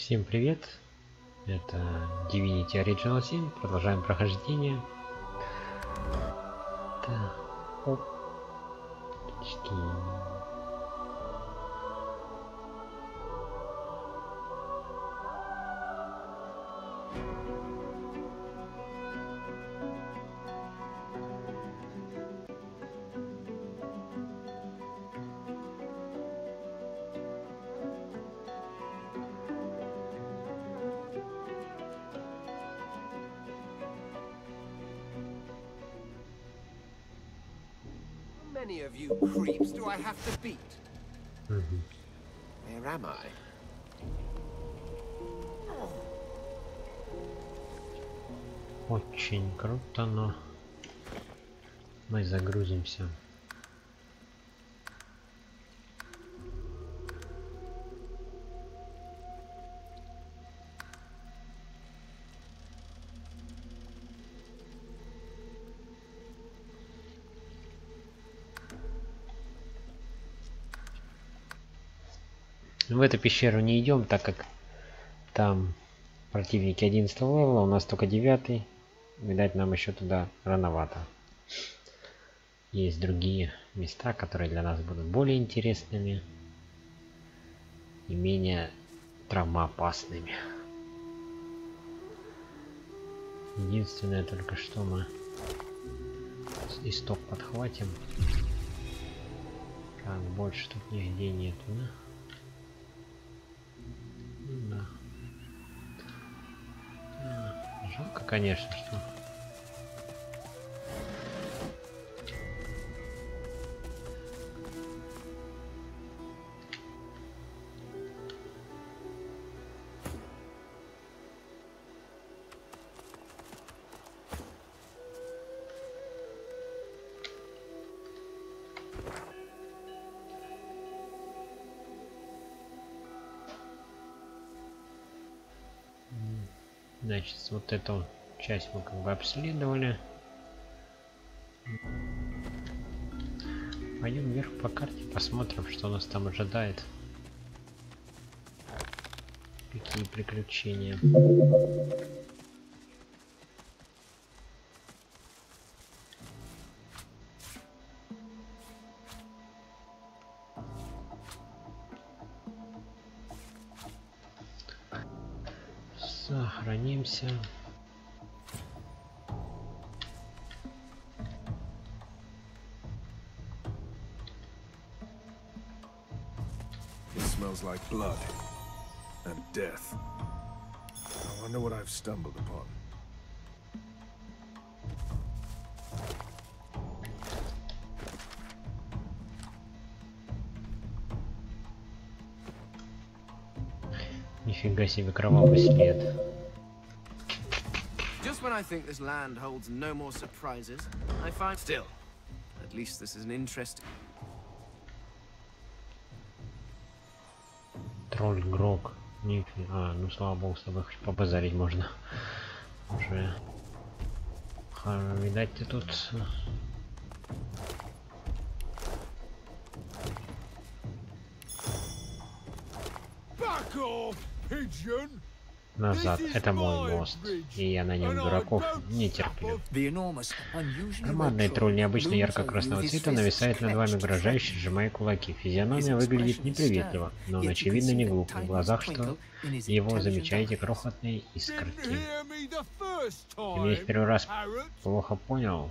Всем привет! Это Divinity Original 7. Продолжаем прохождение. Так, оп. How many of you creeps do I have to beat? Where am I? Очень круто, но мы загрузимся. В эту пещеру не идем, так как там противники 11 левела, у нас только 9. Видать, нам еще туда рановато. Есть другие места, которые для нас будут более интересными и менее травмоопасными. Единственное, только что мы исток подхватим. Так, больше тут нигде нету, да? Да. Жалко, конечно, что значит, вот эту часть мы как бы обследовали. Пойдем вверх по карте, посмотрим, что нас там ожидает. Какие приключения. Сохранимся. It smells like blood and death. I wonder what I've stumbled upon. Нифига себе, кровавый след. Just when I think this land holds no more surprises, I find still. At least this is an interesting. Тролль Грок. А, ну слава богу, с тобой хоть побазарить можно. Уже. Видать, ты тут. Назад. Это мой мост. И я на нем дураков не терплю. Громадный тролль необычно ярко-красного цвета нависает над вами, угрожающе сжимая кулаки. Физиономия выглядит неприветливо, но он очевидно не глуп. В глазах что его замечаете крохотные искорки. Ты меня в первый раз плохо понял.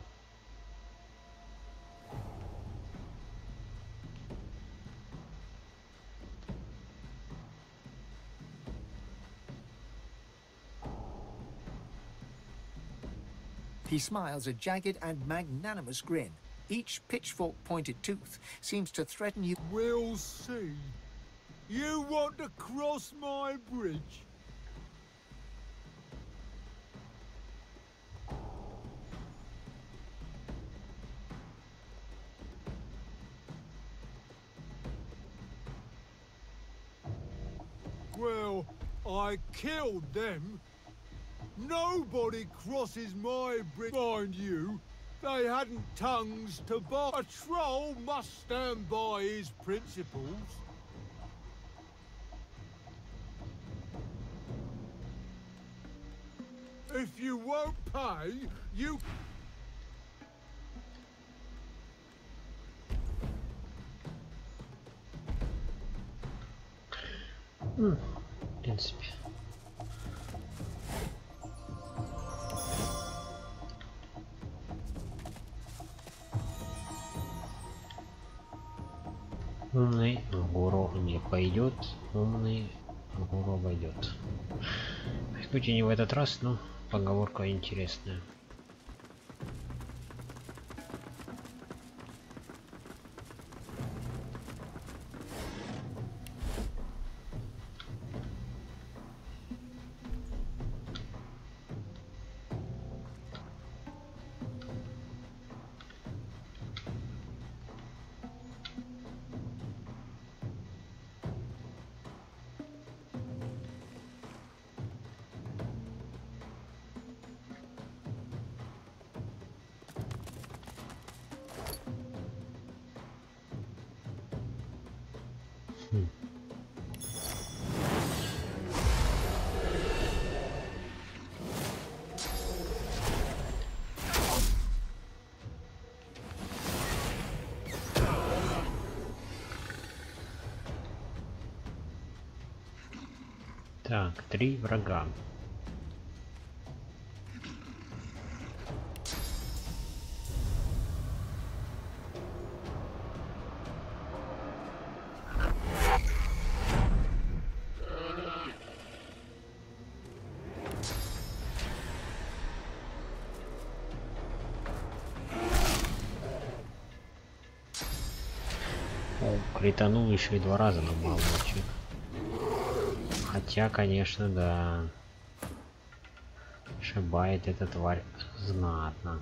He smiles a jagged and magnanimous grin. Each pitchfork-pointed tooth seems to threaten you. We'll see. You want to cross my bridge? Well, I killed them. Nobody crosses my bridge, mind you. They hadn't tongues to bite. A troll must stand by his principles. If you won't pay, you... В принципе. Умный в гору не пойдет, умный в гору обойдет. Хоть и не в этот раз, но поговорка интересная. Так, 3 врага. О, кританул еще и 2 раза, но мало вообще. Хотя, конечно, да. Шибает эта тварь знатно.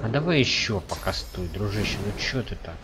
А давай еще покастуй, дружище, ну чё ты так?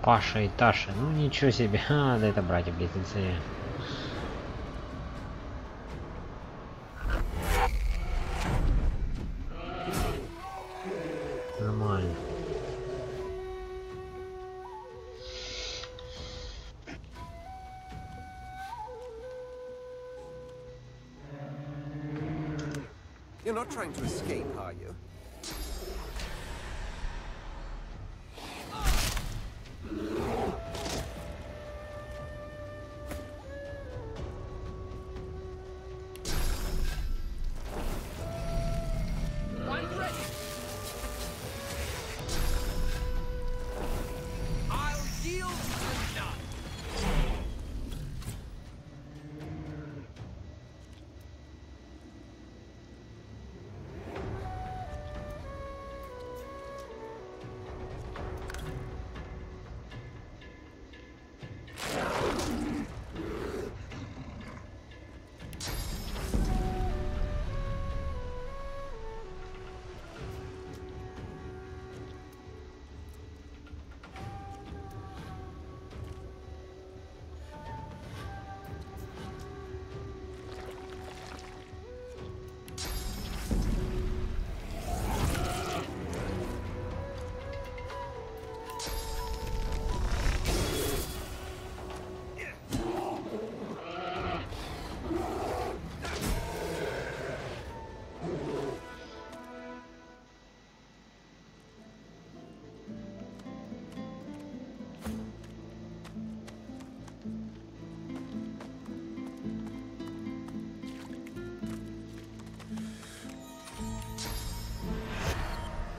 Паша и Таша, ну ничего себе, да это братья-близнецы. Нормально. You're not trying to escape, are you?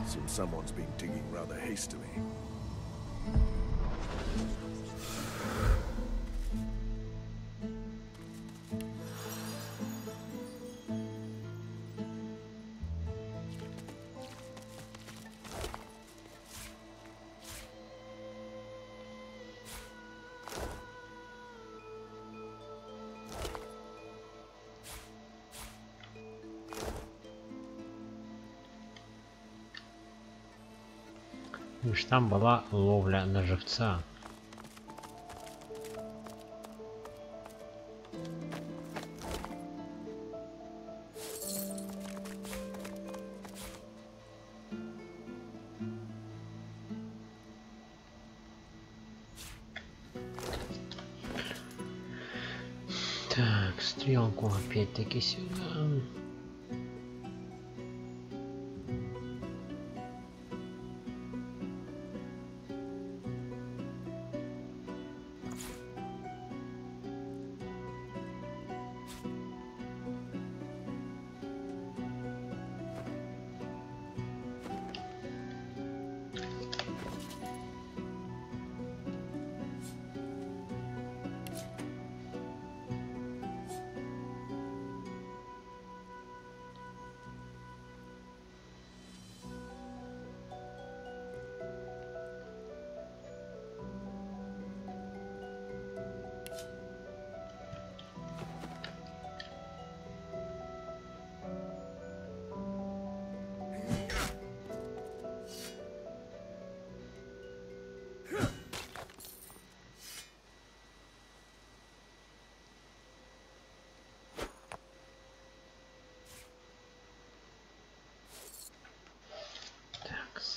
Seems someone's been digging rather hastily. Лишь там была ловля на живца. Так, стрелку опять-таки сюда.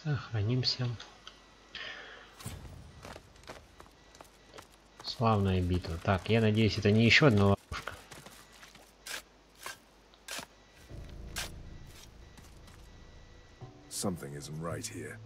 Сохранимся. Славная битва. Так, я надеюсь, это не еще одна ловушка. Something isn't right here.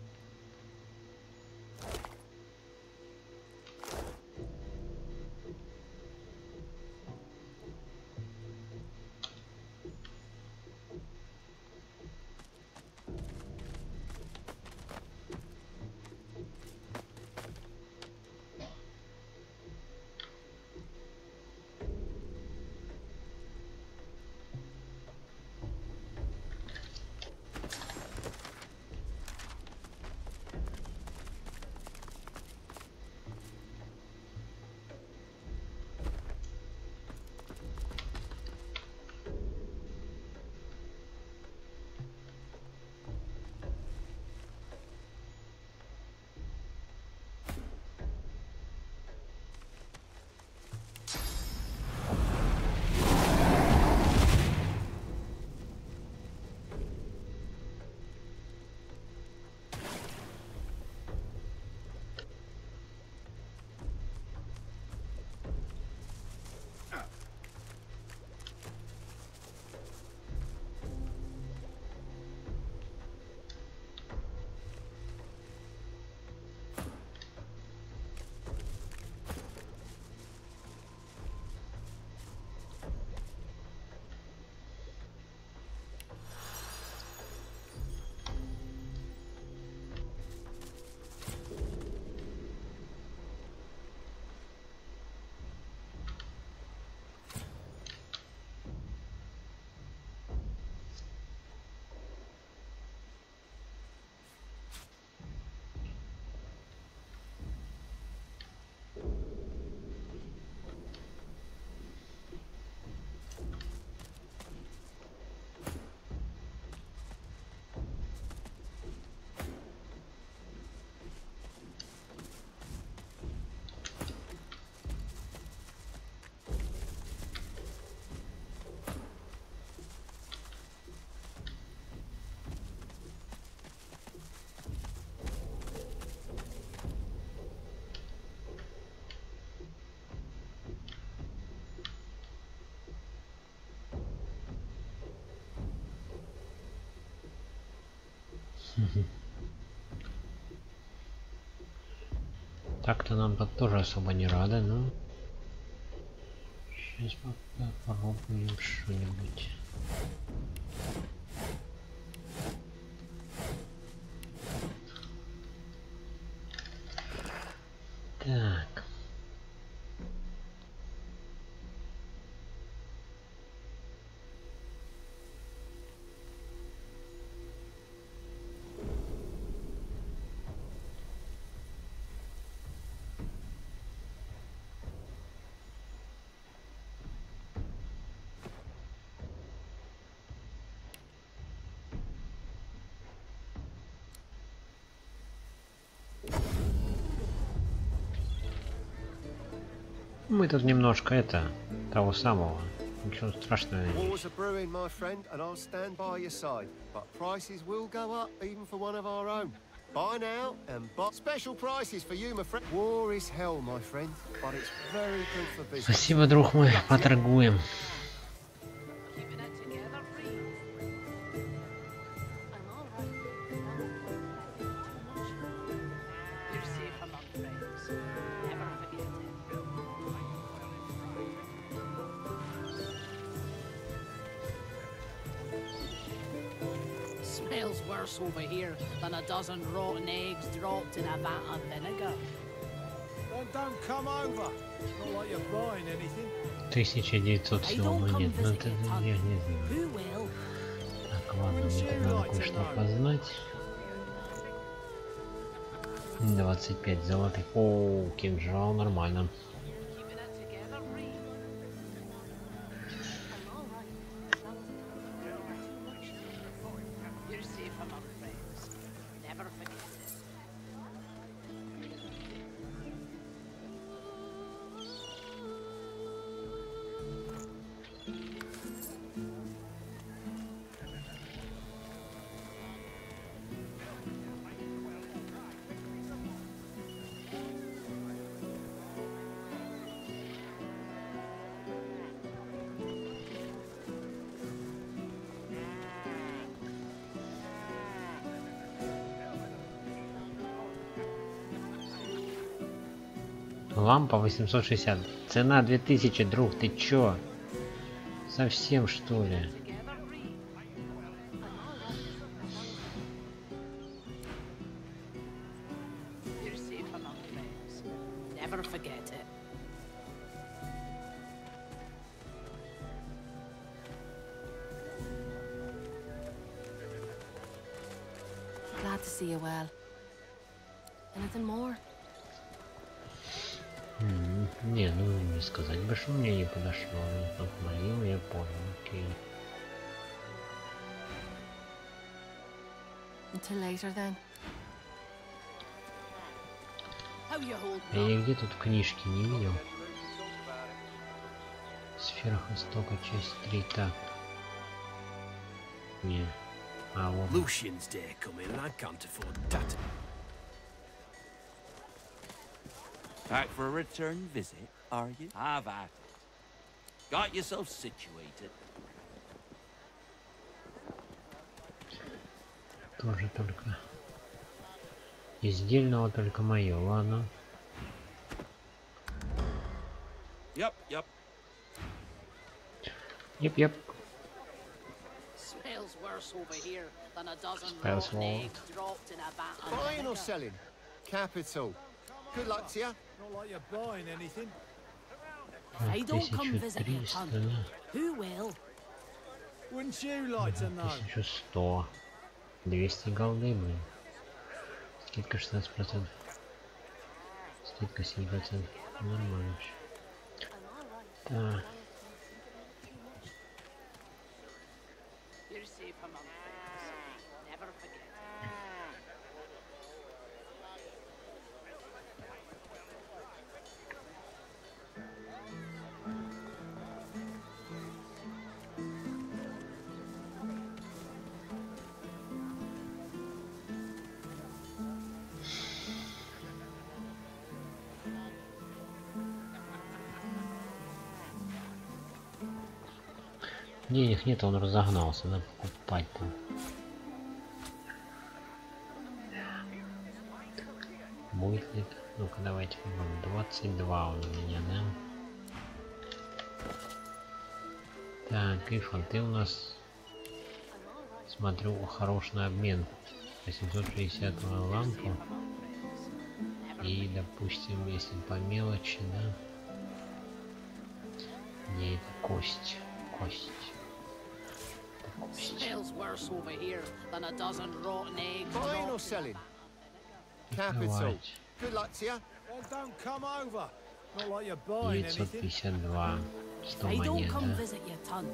Так-то нам тут тоже особо не рады, но сейчас попробуем что-нибудь. Так. Мы тут немножко того самого. Ничего страшного. Wars are brewing, my friend, and I'll stand by your side. But prices will go up, even for one of our own. Buy now and buy special prices for you, my friend. War is hell, my friend, but it's very good for business. Спасибо, друг мой, поторгуем. Smells worse over here than a dozen rotten eggs dropped in a vat of vinegar. Then don't come over. It's not like you're buying anything. 1900 всего монет. Ну это я не знаю. Who will? Так, ладно, мне тут надо кое-что опознать. 25 золотых. О, кинжал, нормально. Лампа 860. Цена 2000, друг, ты чё? Совсем что ли? Glad to see you well. Anything more? Не, ну не сказать бы, что мне не подошло. Отмолил, я понял, окей. Until later then. Я где тут книжки не видел? Сфера Востока, часть 3, так. Не. А вот. Lucian's day coming and I can't afford that. Back for a return visit, are you? Have at it. Got yourself situated. Тоже только издельного только мое, ладно. Yep. Yep. Smells worse over here than a dozen Smells rotten wrong. eggs dropped in a vat of Buying or vinegar. selling? Capital. Good luck to you. Not like you're buying anything. If I don't come visit your 1300, ton, да? who will? Wouldn't you like to know? 1100. 200 голды, блин. Скидка 16%. Скидка 7%. Нормально вообще. Так. You're safe among friends. Never forget. Денег нет, он разогнался, надо покупать там. Будет ли? Ну-ка давайте попробуем. 22 у меня, да? Так, Ифан, ты у нас, смотрю, хорош на обмен. 860 лампу. И, допустим, если по мелочи, да? Где это кость? Кость. Smells worse over here than a dozen rotten eggs Buying or dropped in a selling? vat. Capital. Давайте. Good luck to you. Then don't come over. Not like you're buying anything. 952. 100 If I don't монет, come да? visit your ton,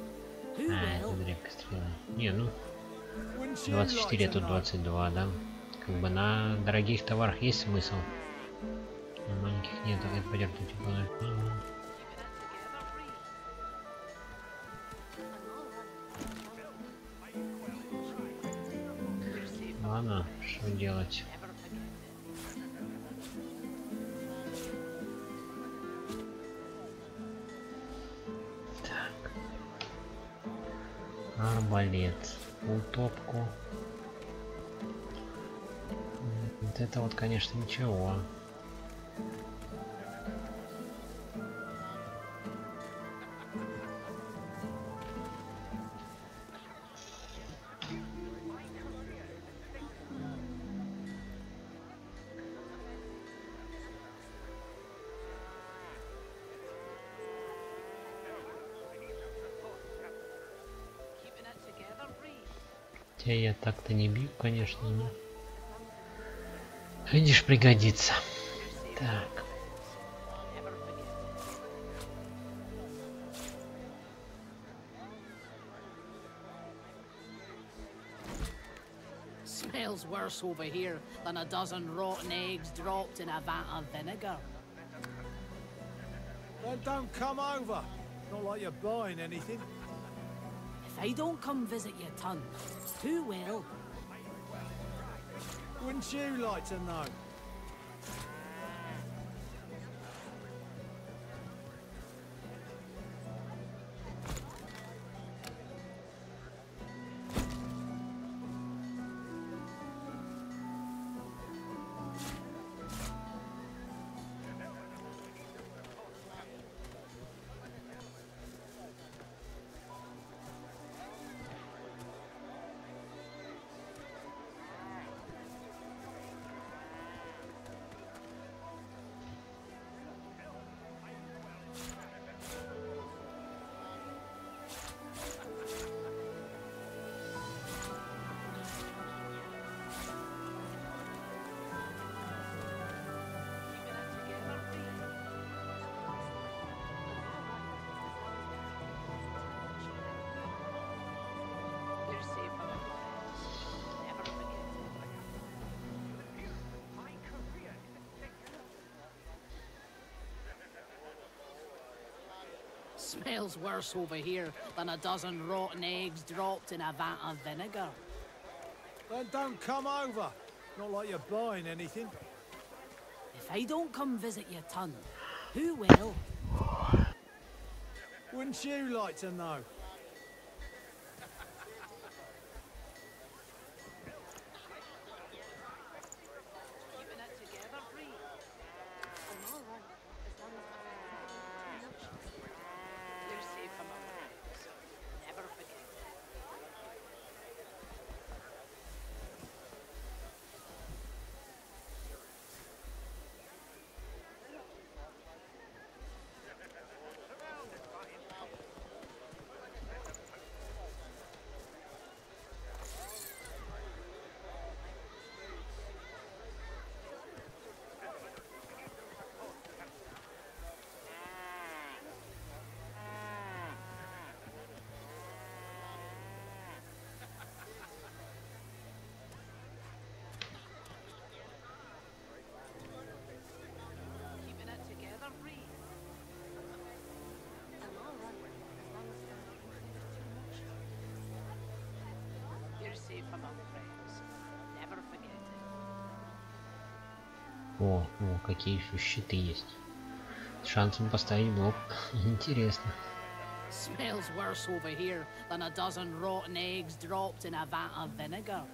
who А, will? это редко стрела. Не, ну, Wouldn't you 24, like тут to know? 22, да? Как бы на дорогих товарах есть смысл. На маленьких нет, это пойдет типа. Ладно, что делать? Так. Арбалет. Утопку. Вот это вот, конечно, ничего. Хотя я так-то не бью, конечно, но... Видишь, пригодится. Так. Smells worse over here than a dozen rotten eggs dropped in a vat of vinegar. Then don't come over. Not like you're buying anything. If I don't come visit your ton, who will? Wouldn't you like to know? Smells worse over here than a dozen rotten eggs dropped in a vat of vinegar. Then don't come over. Not like you're buying anything. If I don't come visit your ton, who will? Wouldn't you like to know? О, какие еще щиты есть. С шансом поставить блок. Интересно. Smells worse over here than a dozen rotten eggs dropped in a vat of vinegar.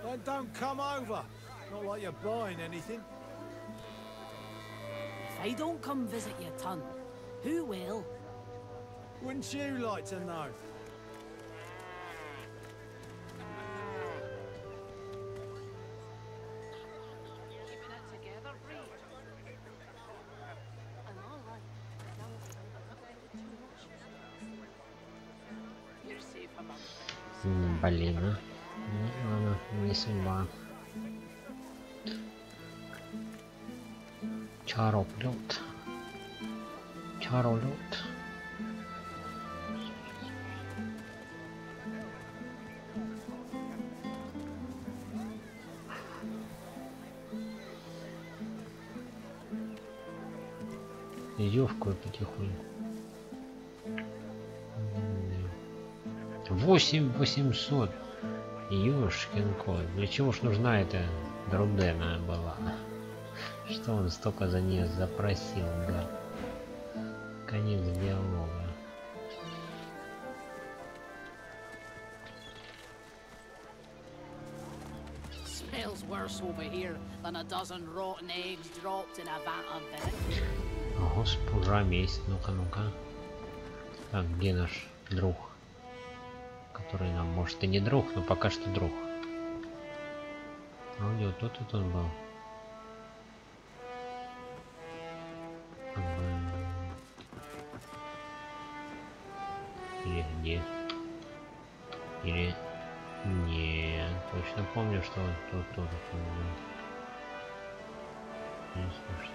Then don't come over. Not like you're buying anything. If I don't come visit your ton, who will? Wouldn't you like to know? Блин, а? Ладно, не судьба. Чароплет. Чаролет. Видюхку потихоньку. 8800. Ёшкин кот. Для чего ж нужна эта Друдена была? Что он столько за нее запросил, да? Конец диалога. Smells worse over here than a dozen rotten eggs dropped in a vat of vinegar. Госпожа месть. Ну-ка, ну-ка. Так, где наш друг? Который нам, может, и не друг, но пока что друг. Вроде вот тут он был. Или где? Или... Нет, точно помню, что он тут тоже он был. Не слушай.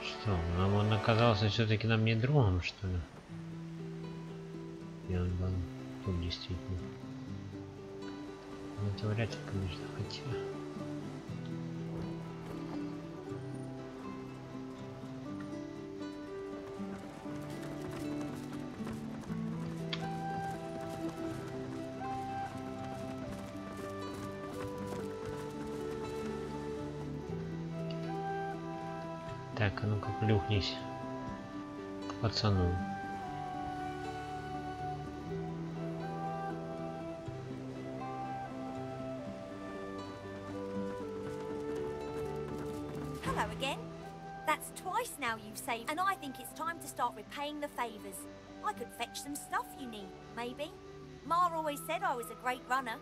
Что, нам он оказался все-таки нам не другом, что ли? И он был тут действительно. Ну, это вряд ли, конечно, хотя. Так, а ну-ка плюхнись к пацану. Hello again. That's twice now you've saved, and I think it's time to start repaying the favours. I could fetch some stuff you need, maybe. Ma always said I was a great runner.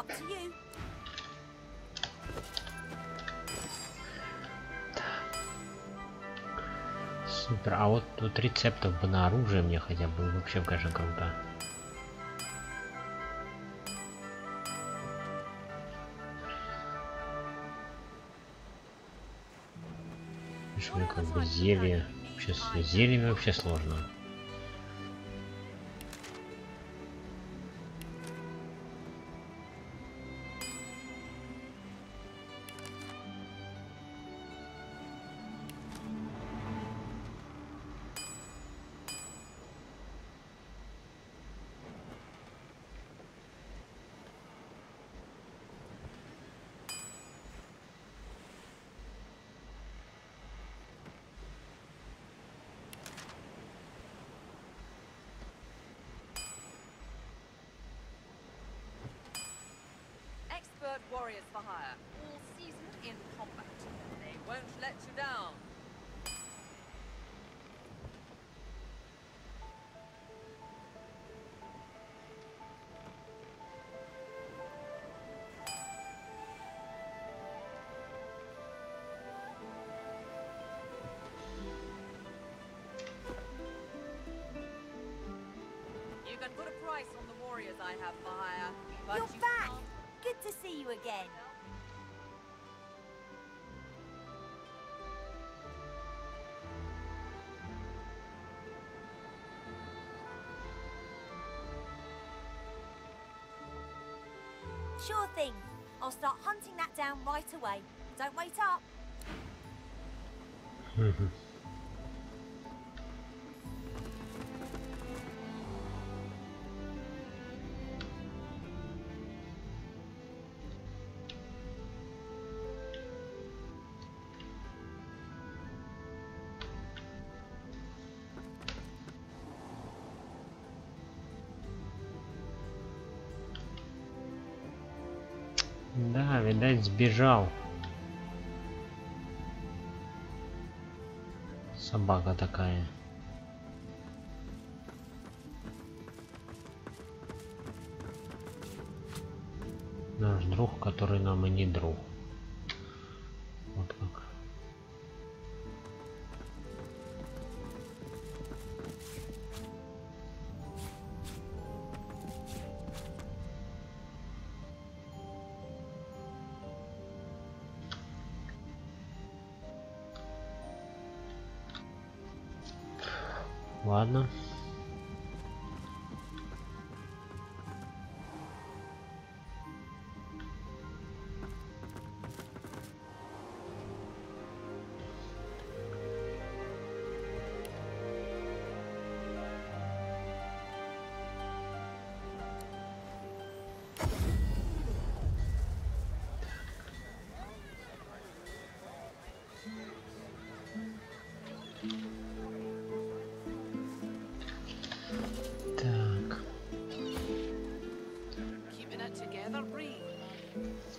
Up to you. Супер. А вот тут рецептов бы на оружие мне хотя бы вообще, конечно, круто. Мне как бы зелье. Вообще, с зельями вообще сложно. Warriors for hire, all seasoned in combat. They won't let you down. You can put a price on the warriors I have for hire, but You're you back. can't. Good to see you again. Sure thing. I'll start hunting that down right away. Don't wait up. Да, видать, сбежал. Собака такая. Наш друг, который нам и не друг. Вот как. Ладно.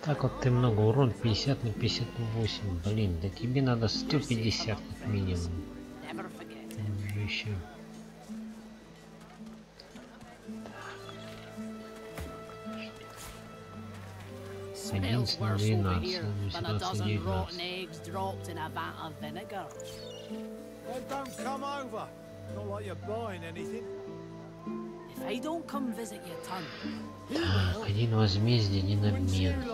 Так вот ты много урон 50 на 58. Блин, да тебе надо 150 как минимум. Еще. 11 на 12, 18, 19. Так, один возмездие, один обмен.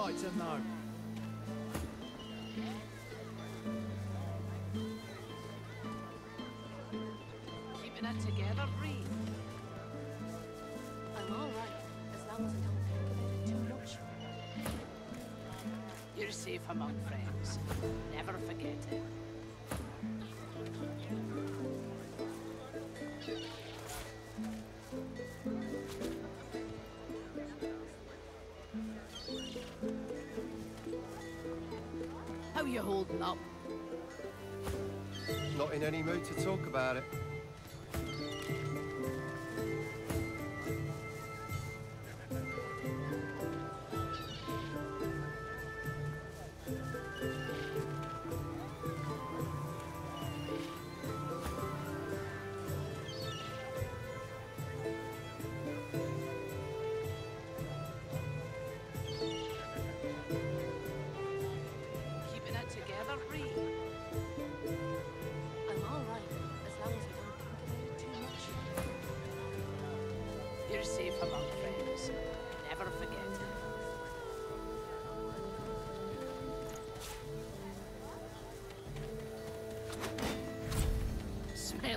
You're safe among friends. Never forget it. How you holding up? Not in any mood to talk about it.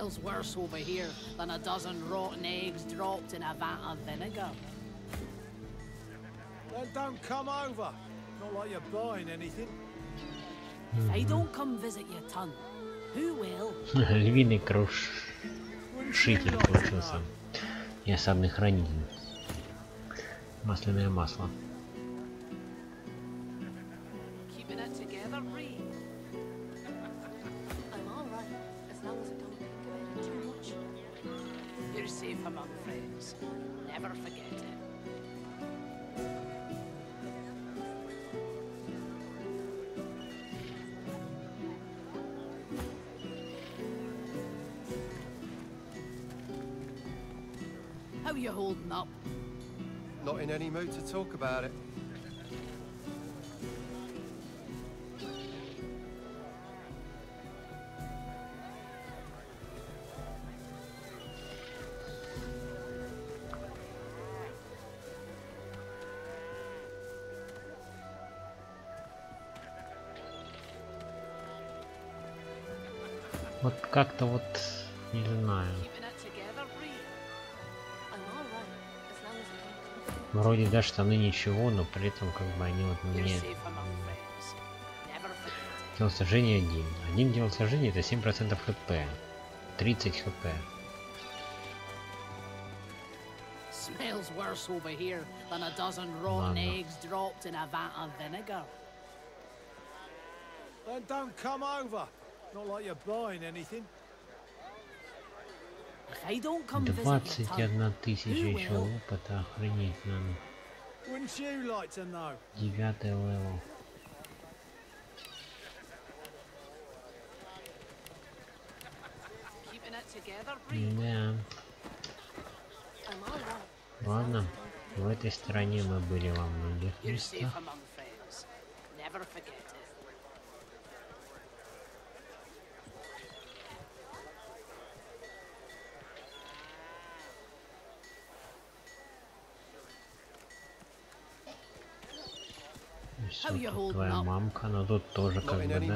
Smells worse over here than a dozen rotten eggs dropped in a vat of vinegar. Then don't come over. Not like you're buying anything. If I don't come visit your ton, who will? Львиный крушитель получился. И осадный хранитель. Масляное масло. Keeping it together, Bree. I'm all right, as long as I don't think about it too much. You're safe among friends. Never forget it. How you holding up? Not in any mood to talk about it. Вот как-то вот не знаю. Вроде да, штаны ничего, но при этом как бы они вот мне... Телосложение 1. Один телосложение это 7% хп. 30 хп. Smells worse over here than a dozen rotten eggs dropped in a vat of vinegar. Then don't come over. Not like you're buying anything. If I don't come visit 21 тысяча еще опыта, охренеть надо. Wouldn't you like to know? 9 левел. Keeping it together, Bree. Да. Ладно, в этой стороне мы были во многих You're местах. safe among friends. Never forget it. Все, тут твоя мамка, но тут тоже как бы да не...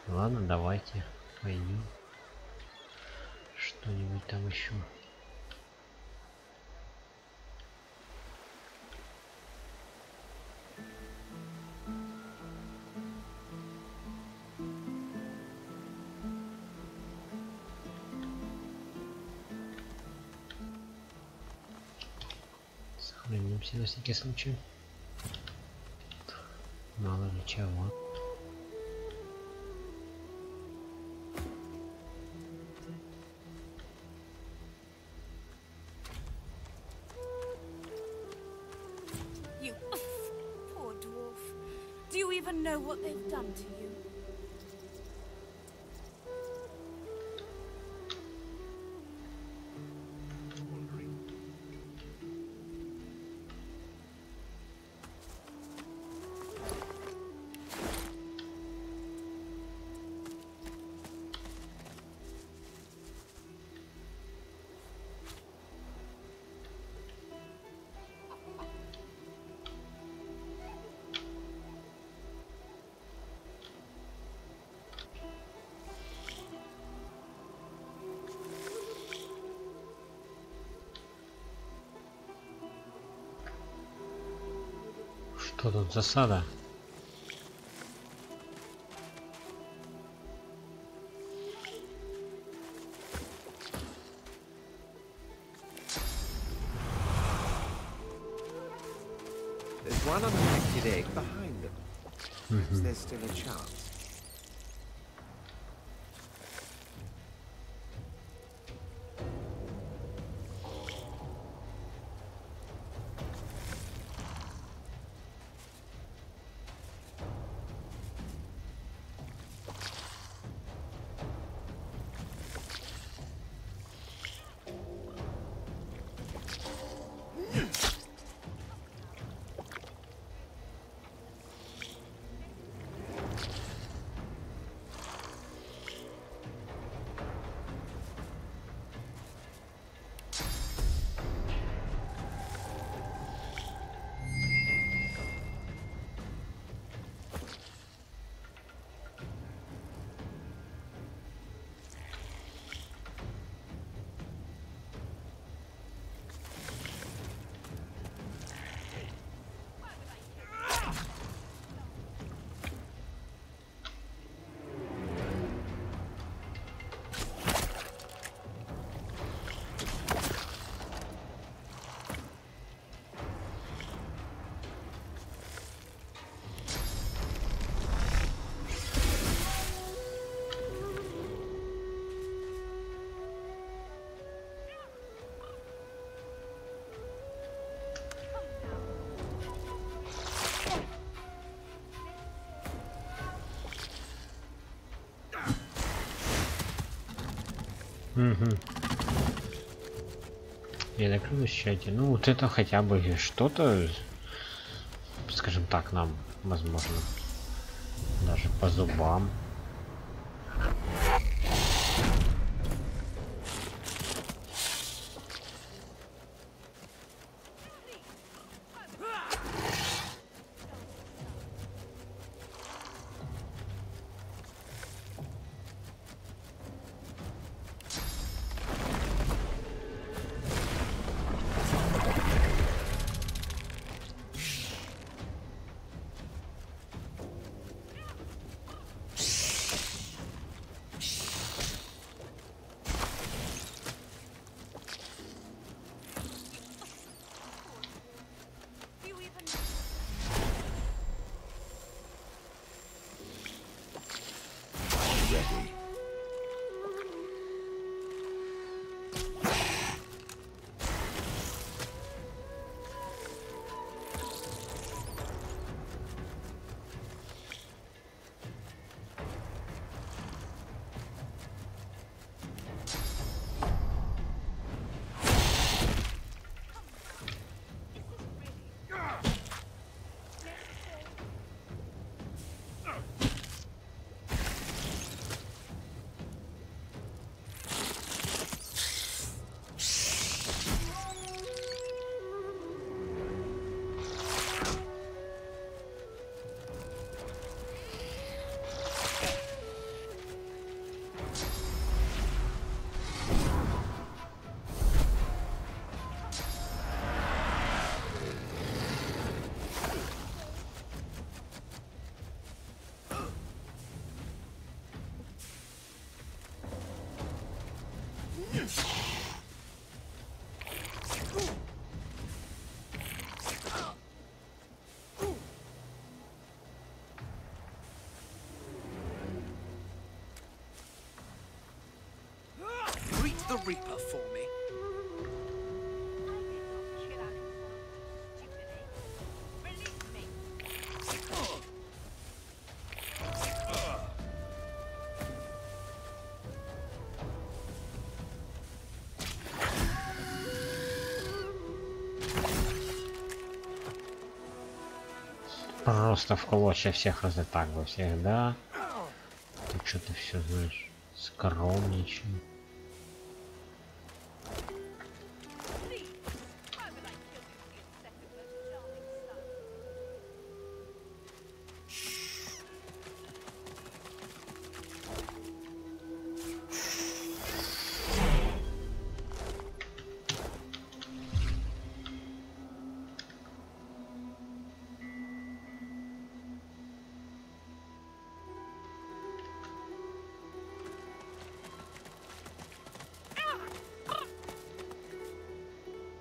Ладно, давайте пойдем. Что-нибудь там еще. Сохранимся на всякий случай. Мало ли чего. You poor dwarf. Do you even know what they've done to you? Что тут засада? There's one unprotected egg behind them. Perhaps there's still a chance. Угу. Я накрылась в чате. Ну вот это хотя бы что-то, скажем так, нам, возможно, даже по зубам. Greet the Reaper for me. Просто в клочья всех так бы всех, да? Ты что-то все знаешь, скромничаем.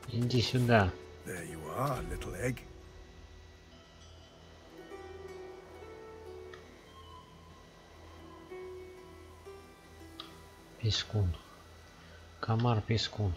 Иди сюда. There you are, little egg. Пескун. Комар пескун.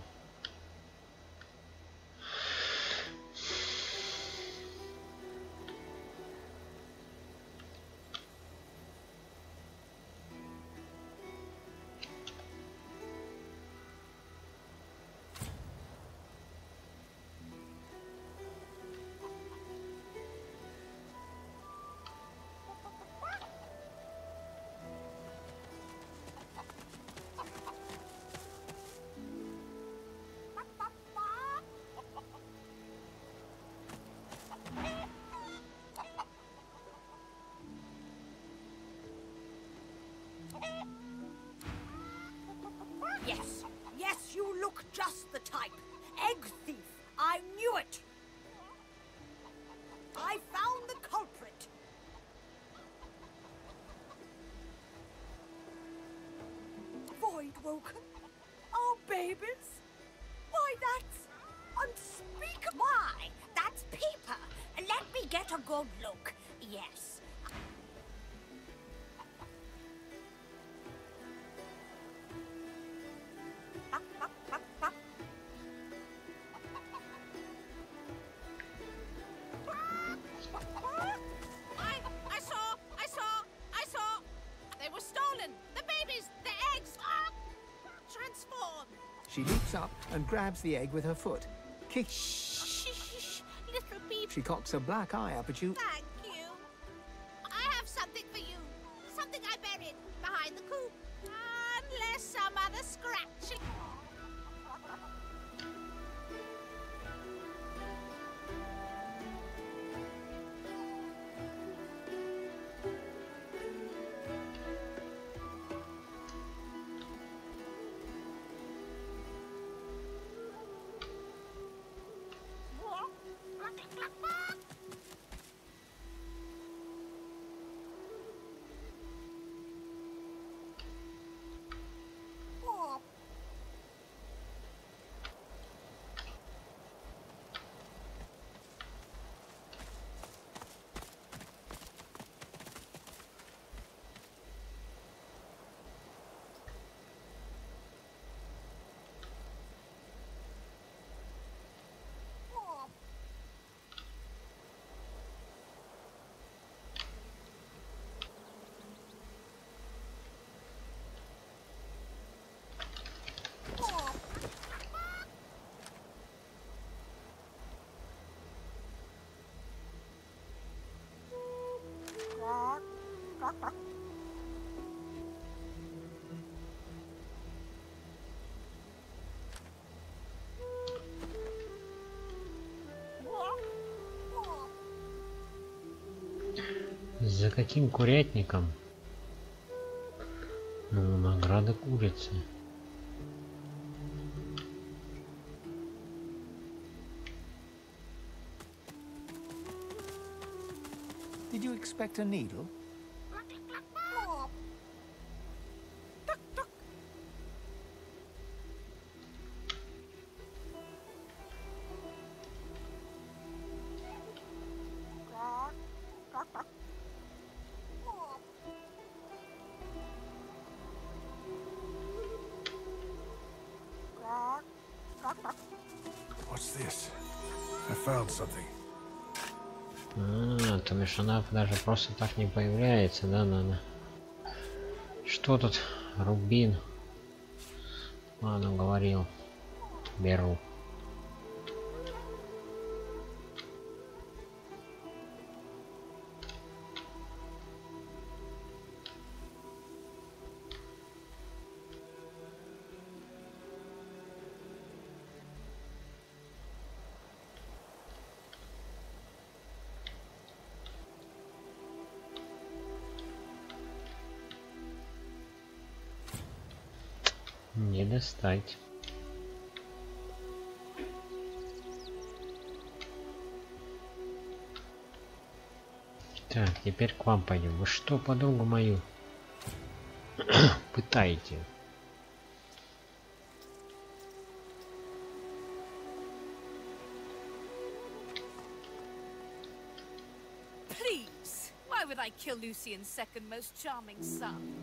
Yes, yes, you look just the type. Egg thief, I knew it. I found the culprit. Void woken? Oh, babies? Why, that's unspeakable. Why, that's paper. Let me get a good look. Yes. They were stolen! The babies! The eggs! Transform! She leaps up and grabs the egg with her foot. Kick. Shh, little peep. She cocks a black eye up at you. Thank you. I have something for you. Something I buried behind the coop. Unless some other scratching. За каким курятником? Ну, награда курицы. Did you expect a needle? What's this? I found something. То бишь она даже просто так не появляется, да, надо. Что тут? Рубин. Ладно, говорил. Беру. Не достать. Так, теперь к вам пойдем. Вы что, подругу мою пытаете? Please, why would I kill Lucian's second most charming son?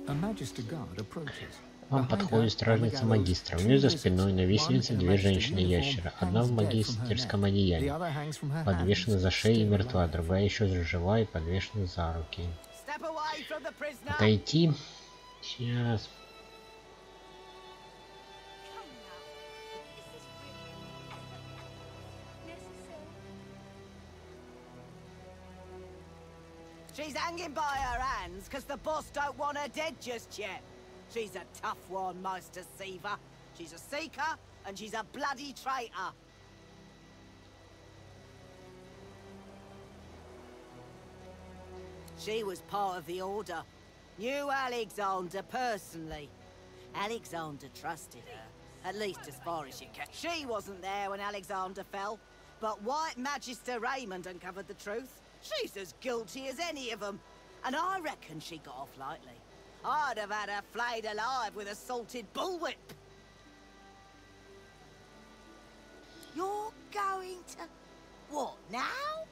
A magister guard approaches. Вам подходит стражница магистра. У нее за спиной на виселице две женщины-ящера. Одна в магистерском одеянии, подвешена за шею и мертва, другая еще жива и подвешена за руки. Отойти? Сейчас. She's hanging by her hands because the boss don't want her dead just yet. She's a tough one, Meister Seaver. She's a seeker, and she's a bloody traitor. She was part of the Order. Knew Alexander personally. Alexander trusted her, at least as far as you can. She wasn't there when Alexander fell, but White Magister Raymond uncovered the truth. She's as guilty as any of them, and I reckon she got off lightly. I'd have had her flayed alive with a salted bullwhip. You're going to... what, now?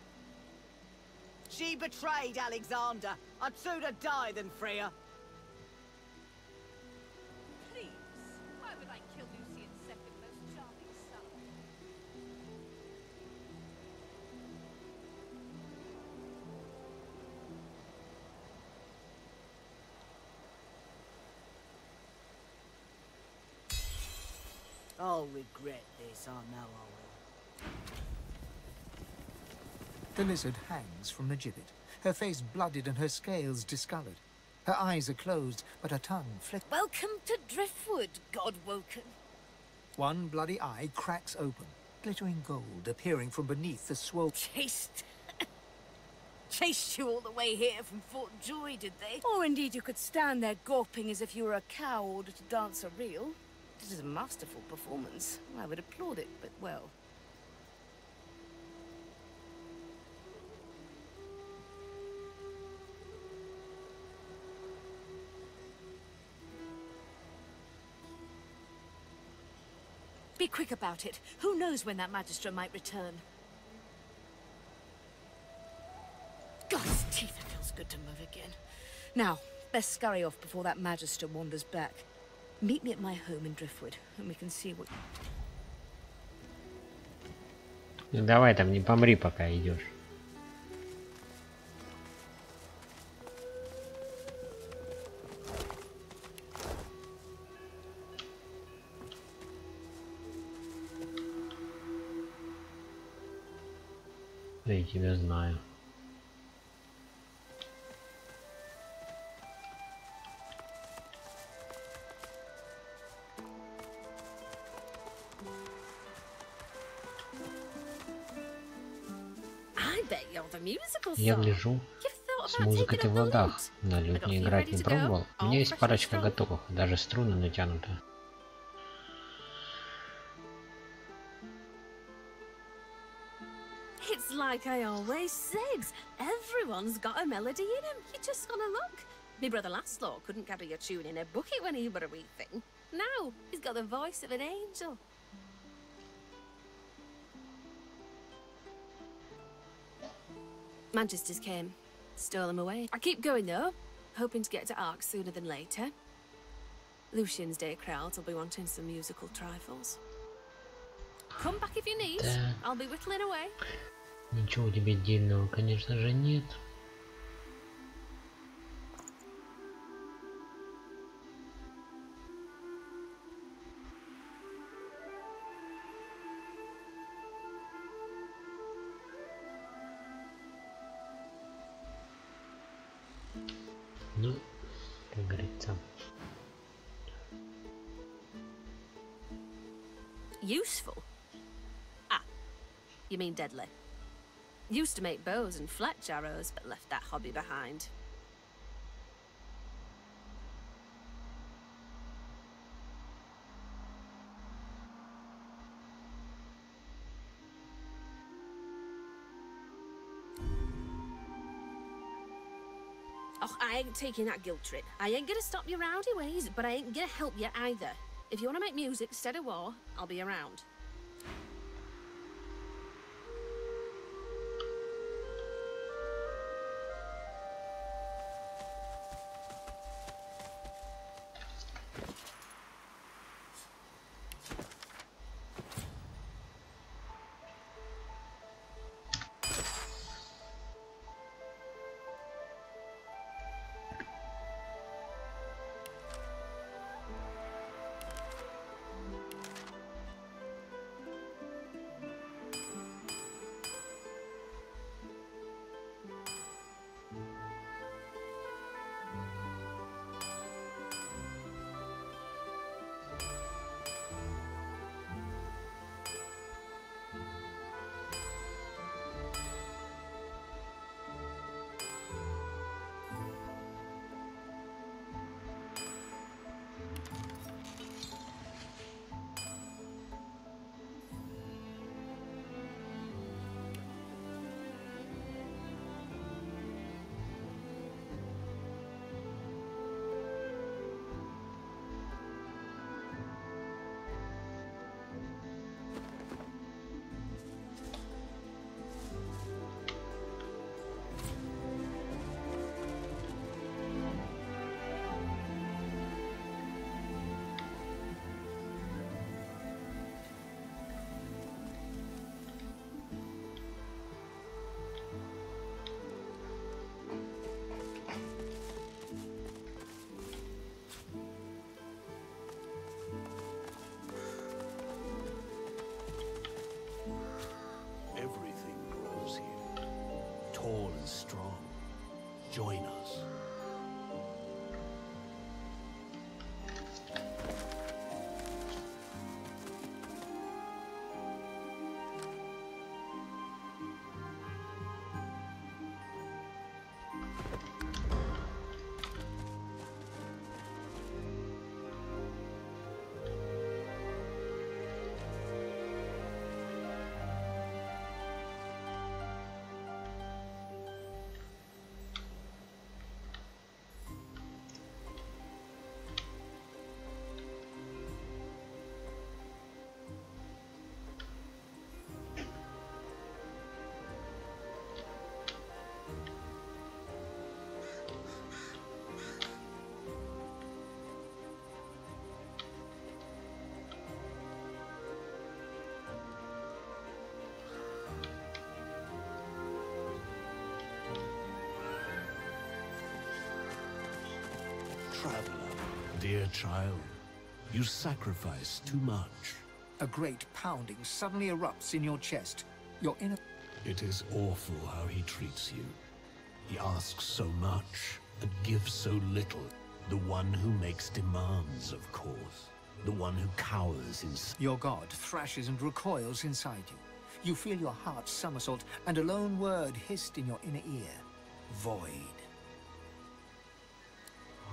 She betrayed Alexander. I'd sooner die than free her. Please, why would I kill Lucian's second most charming son? I'll regret this, I know I will. The lizard hangs from the gibbet, her face blooded and her scales discolored. Her eyes are closed, but her tongue flickers. Welcome to Driftwood, God-woken. One bloody eye cracks open, glittering gold appearing from beneath the swollen... Chased you all the way here from Fort Joy, did they? Or indeed you could stand there gawping as if you were a cow ordered to dance a reel. It is a masterful performance. I would applaud it, but well... Be quick about it. Who knows when that Magister might return? God's teeth, it feels good to move again. Now, best scurry off before that Magister wanders back. Meet me at my home in Driftwood, and we can see what... Ну давай там, не помри, пока идешь. Я тебя знаю. Я гляжу, с музыкой в ладах. На лютне играть не пробовал. У меня есть парочка готовых, даже струны натянуты. It's like I always said, everyone's got a melody in him. You just gotta look. My brother Laszlo couldn't carry a tune in a bucket when he were a wee thing. Now, he's got the voice of an angel. Manchester's came. Stole him away. I keep going though, hoping to get to Ark sooner than later. Lucian's Day crowds will be wanting some musical trifles. Come back if you need. I'll be whittling away. Ничего тебе дельного, конечно же, нет. Ну, как говорится. Useful? Ah, you mean deadly. Used to make bows and fletch arrows, but left that hobby behind. Oh, I ain't taking that guilt trip. I ain't gonna stop your rowdy ways, but I ain't gonna help you either. If you want to make music instead of war, I'll be around. join us. Traveler, dear child, you sacrifice too much. A great pounding suddenly erupts in your chest. Your inner... It is awful how he treats you. He asks so much and gives so little. The one who makes demands, of course. The one who cowers in... Your god thrashes and recoils inside you. You feel your heart somersault and a lone word hissed in your inner ear. Void.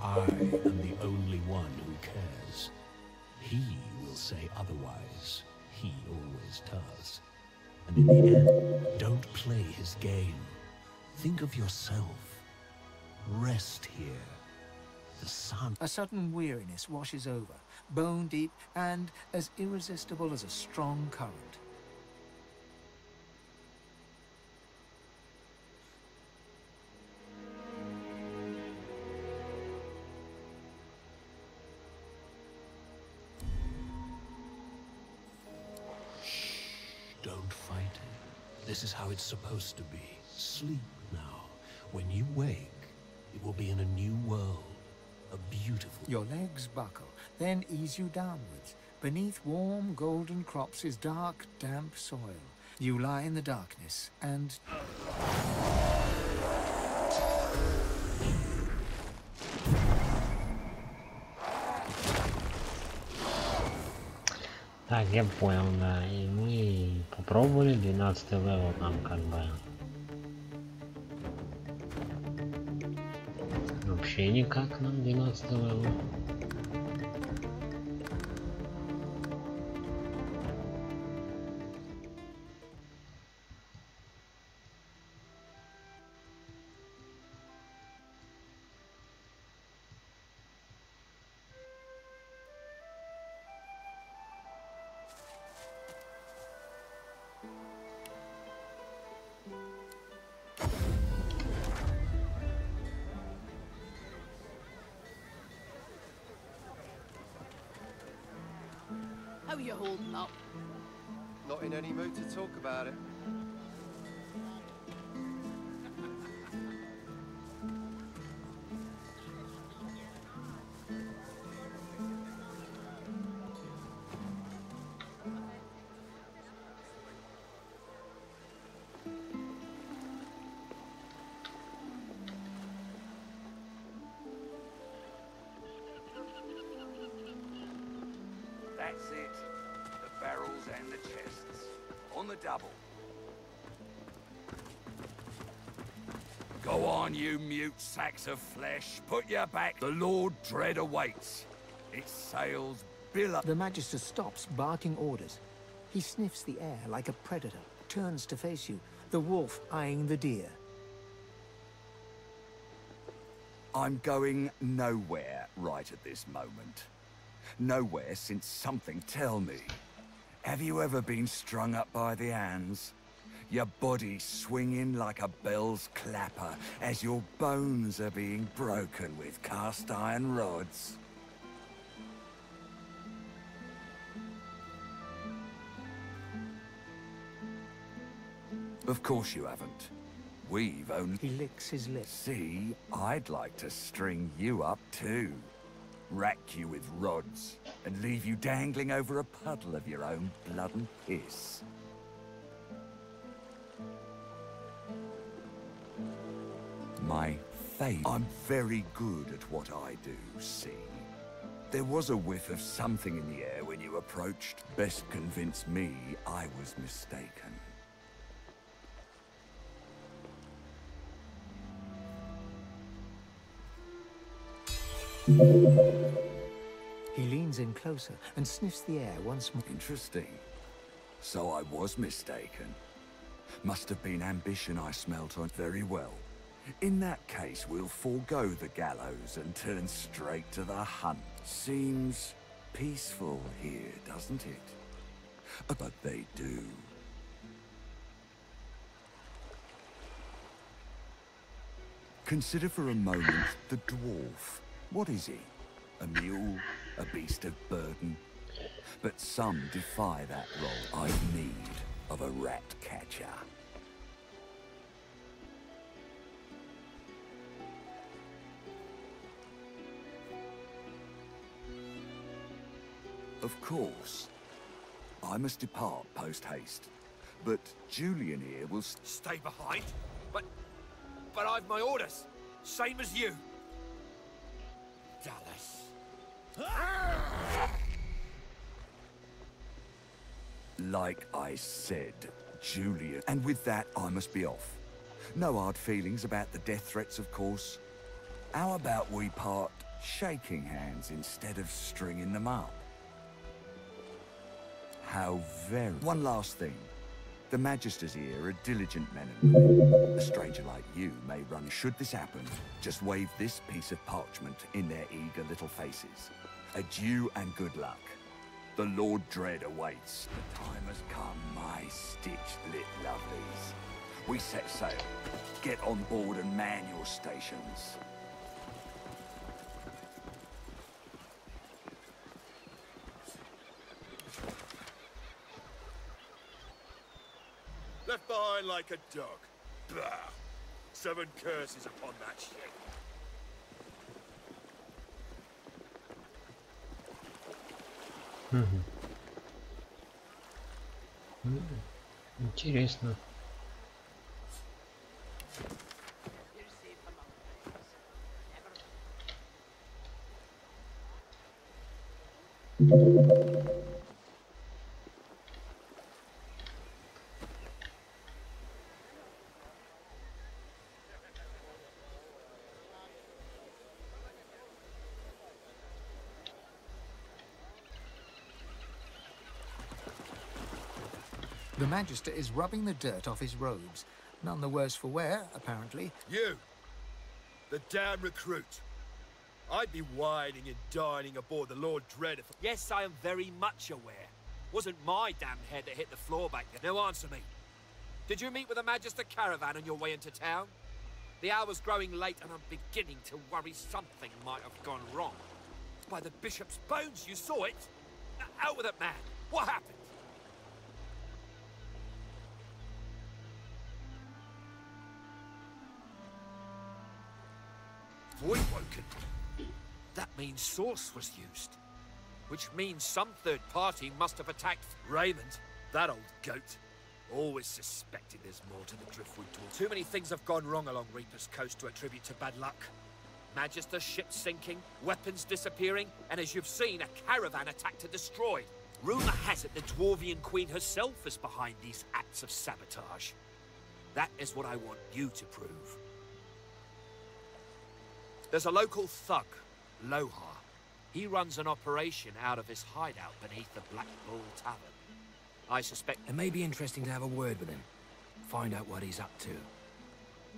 I am the only one who cares. He will say otherwise. He always does. And in the end, don't play his game. Think of yourself. Rest here. The sun... A sudden weariness washes over, bone deep and as irresistible as a strong current. Don't fight it. This is how it's supposed to be. Sleep now. When you wake, it will be in a new world. A beautiful... Your legs buckle, then ease you downwards. Beneath warm, golden crops is dark, damp soil. You lie in the darkness, and... Так, я понял, да. И мы попробовали 12-й левел нам как бы вообще никак нам 12-й левел. How are you holding up? Not in any mood to talk about it. That's it. The barrels and the chests. On the double. Go on, you mute sacks of flesh. Put your back. The Lord Dread awaits. Its sails billow. The Magister stops, barking orders. He sniffs the air like a predator, turns to face you, the wolf eyeing the deer. I'm going nowhere right at this moment. Nowhere since something tell me. Have you ever been strung up by the hands? Your body swinging like a bell's clapper as your bones are being broken with cast iron rods? Of course you haven't. We've only... He licks his lips. See, I'd like to string you up too. Rack you with rods, and leave you dangling over a puddle of your own blood and piss. My favor. I'm very good at what I do, see? There was a whiff of something in the air when you approached. Best convince me I was mistaken. He leans in closer and sniffs the air once more. Interesting. So I was mistaken. Must have been ambition I smelt on. Very well. In that case, we'll forego the gallows and turn straight to the hunt. Seems peaceful here, doesn't it? But they do. Consider for a moment the dwarf. What is he? A mule? A beast of burden? But some defy that role. I've need of a rat catcher. Of course. I must depart post-haste. But Julian here will stay behind? But I've my orders. Same as you. Dallas. Like I said, Julian. And with that, I must be off. No hard feelings about the death threats, of course. How about we part shaking hands instead of stringing them up? How very... One last thing. The Magisters here are diligent men and women. A stranger like you may run. Should this happen, just wave this piece of parchment in their eager little faces. Adieu and good luck. The Lord Dread awaits. The time has come, my stitched-lit lovelies. We set sail. Get on board and man your stations. Left behind like a dog. Bah! 7 curses upon that shit. Интересно. The Magister is rubbing the dirt off his robes. None the worse for wear, apparently. You! The damn recruit! I'd be whining and dining aboard the Lord Dread if... Yes, I am very much aware. Wasn't my damn head that hit the floor back there. Now answer me. Did you meet with the Magister caravan on your way into town? The hour's growing late and I'm beginning to worry something might have gone wrong. By the Bishop's bones, you saw it? Now, out with it, man! What happened? Void woken. That means source was used. Which means some third party must have attacked Raymond, that old goat. Always suspected there's more to the Driftwood Dwarf. Too many things have gone wrong along Reaper's Coast to attribute to bad luck. Magister ships sinking, weapons disappearing, and as you've seen, a caravan attacked and destroyed. Rumour has it the Dwarvian Queen herself is behind these acts of sabotage. That is what I want you to prove. There's a local thug, Lohar. He runs an operation out of his hideout beneath the Black Bull Tavern. I suspect... It may be interesting to have a word with him. Find out what he's up to.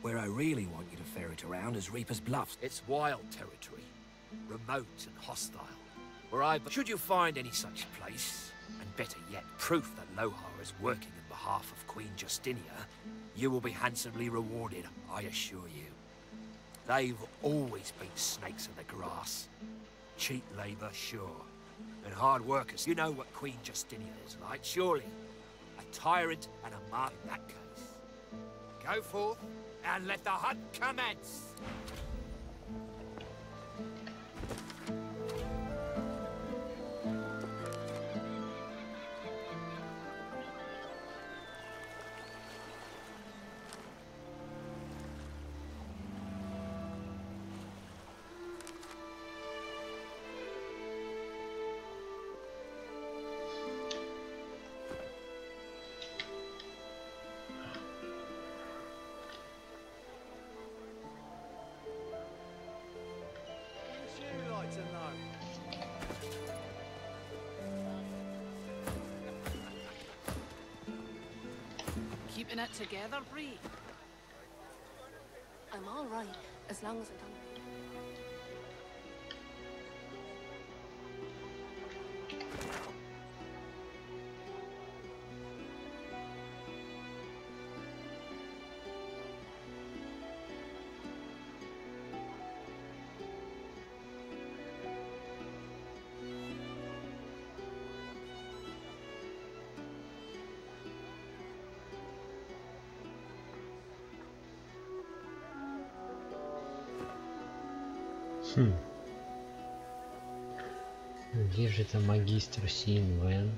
Where I really want you to ferret around is Reaper's Bluffs. It's wild territory. Remote and hostile. Where I... Should you find any such place, and better yet, proof that Lohar is working on behalf of Queen Justinia, you will be handsomely rewarded, I assure you. They've always been snakes in the grass. Cheap labour, sure. And hard workers. You know what Queen Justinia is like, surely. A tyrant and a mark in that case. Go forth and let the hunt commence! keeping it together, Bree? I'm all right, as long as I don't... Где же это магистр Синвен?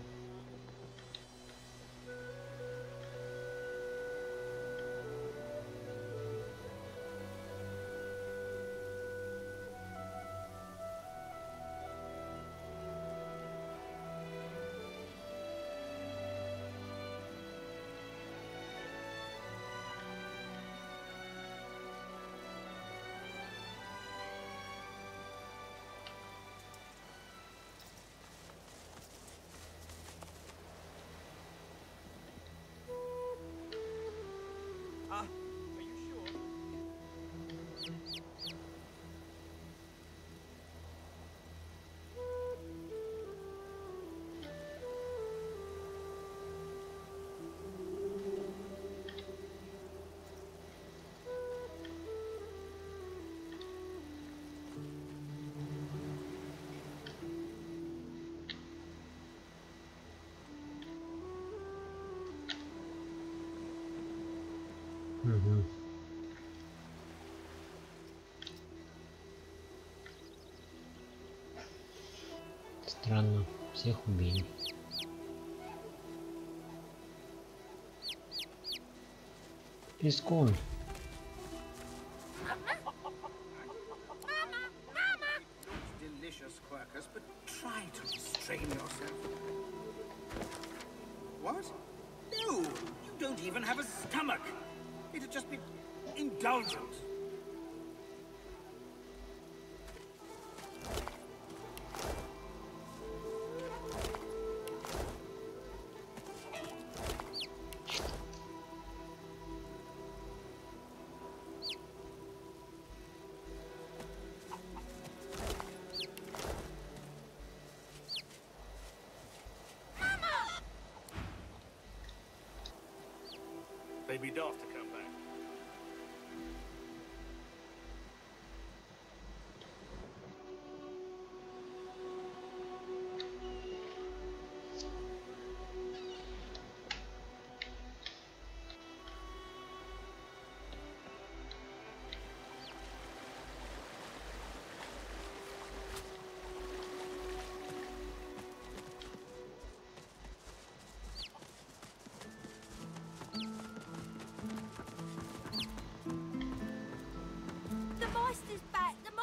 Странно, всех убили. Искон. Delicious quirkers, but try to restrain yourself. What? No, you don't even have a stomach. It'd just be indulgent. They'd be daft to come back.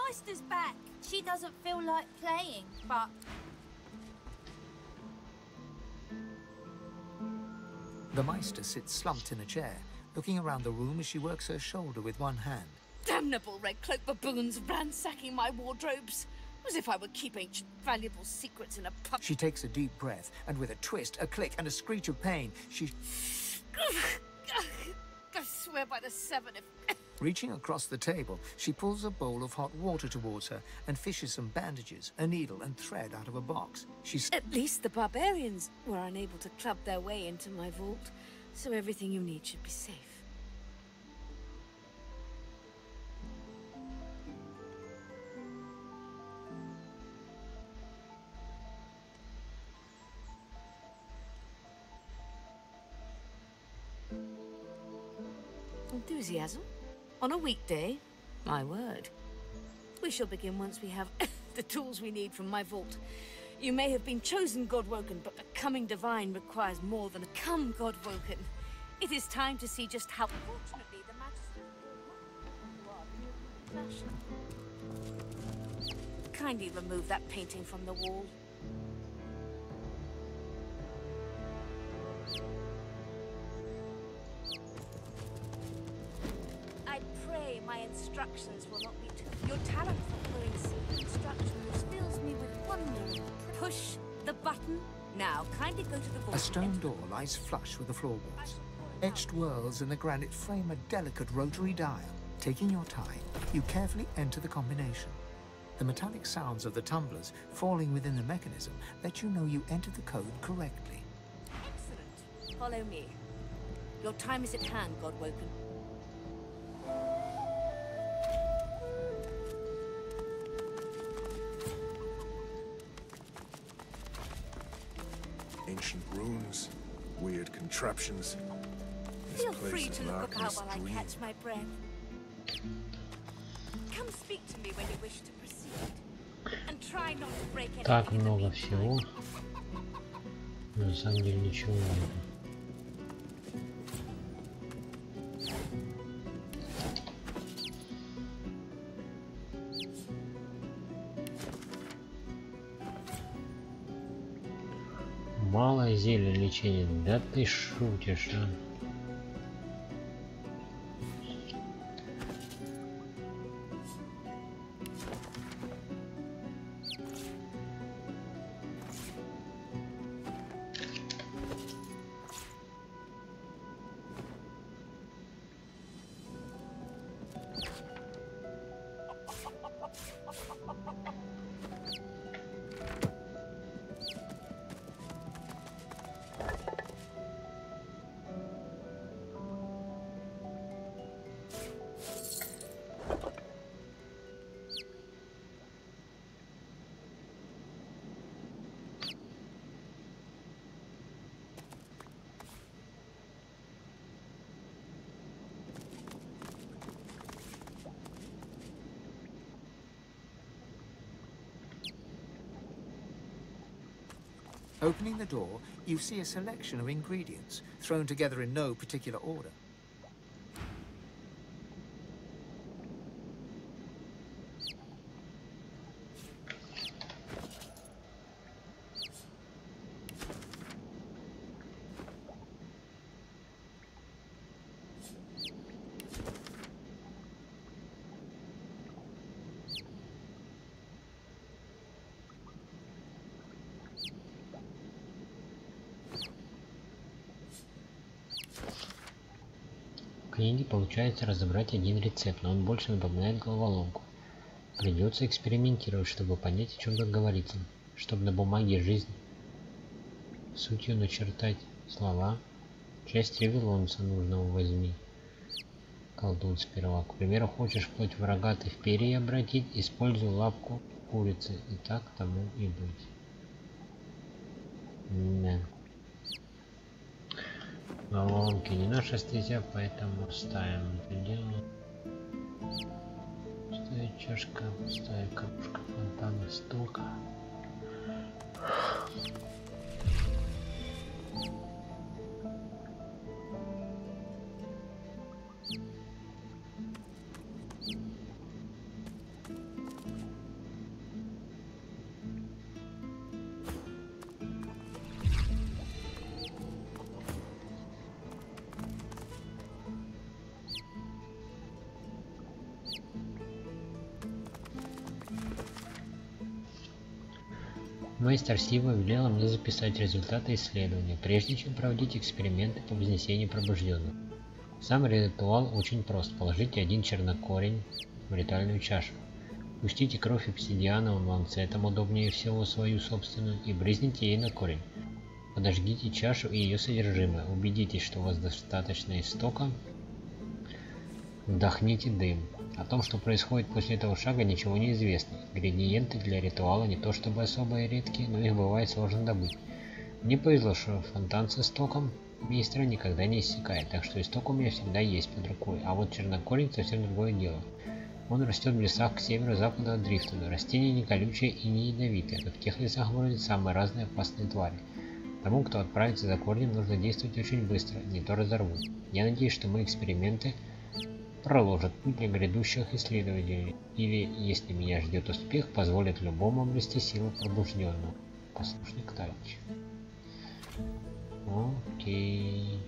Sister's back. She doesn't feel like playing, but... The Meister sits slumped in a chair, looking around the room as she works her shoulder with one hand. Damnable red-cloaked baboons ransacking my wardrobes. As if I would keep ancient valuable secrets in a pub. She takes a deep breath, and with a twist, a click, and a screech of pain, she... I swear by the seven if... Reaching across the table, she pulls a bowl of hot water towards her and fishes some bandages, a needle and thread out of a box. She's... At least the barbarians were unable to club their way into my vault, so everything you need should be safe. Enthusiasm? On a weekday? My word. We shall begin once we have the tools we need from my vault. You may have been chosen Godwoken, but becoming divine requires more than a come Godwoken. It is time to see just how... Fortunately, the Majesty... Kindly remove that painting from the wall. My instructions will not be too... Your talent for following simple instructions fills me with wonder. Push the button. Now, kindly go to the vault. A stone door lies flush with the floorboards. Etched whorls in the granite frame a delicate rotary dial. Taking your time, you carefully enter the combination. The metallic sounds of the tumblers falling within the mechanism let you know you entered the code correctly. Excellent. Follow me. Your time is at hand, Godwoken. Ancient runes, weird contraptions. This Feel place free is to look about Larkin's while I dream. catch my breath. Come speak to me when you wish to proceed. And try not to break anything. Так много всего. На самом деле ничего нет. Мало зелья лечения. Да ты шутишь, а? Opening the door, you see a selection of ingredients, thrown together in no particular order. В книге получается разобрать один рецепт, но он больше напоминает головоломку. Придется экспериментировать, чтобы понять, о чем тут говорится. Чтобы на бумаге жизнь сутью начертать слова. Часть ревелонца нужного возьми. Колдун сперва. К примеру, хочешь плоть в рогатых перья обратить, используй лапку курицы. И так тому и быть. Да. Головоломки не наша стезя, поэтому ставим это дело. Пустая чашка, пустая кружка, фонтан, стока. Мастер Сива велела мне записать результаты исследования, прежде чем проводить эксперименты по вознесению пробужденных. Сам ритуал очень прост. Положите один чернокорень в ритуальную чашу. Пустите кровь обсидиановым ланцетом, удобнее всего свою собственную, и брызните ей на корень. Подожгите чашу и ее содержимое. Убедитесь, что у вас достаточно истока. Вдохните дым. О том, что происходит после этого шага, ничего не известно. Ингредиенты для ритуала не то чтобы особо редкие, но их бывает сложно добыть. Мне повезло, что фонтан с истоком мейстера никогда не иссякает, так что исток у меня всегда есть под рукой. А вот чернокорень совсем другое дело. Он растет в лесах к северо-западу от Дрифтона. Растение не колючее и не ядовитое. В тех лесах бродят самые разные опасные твари. Тому, кто отправится за корнем, нужно действовать очень быстро, не то разорвут. Я надеюсь, что мои эксперименты проложат путь для грядущих исследователей, или, если меня ждет успех, позволят любому обрести силу пробужденного. Послушник товарищ. Окей.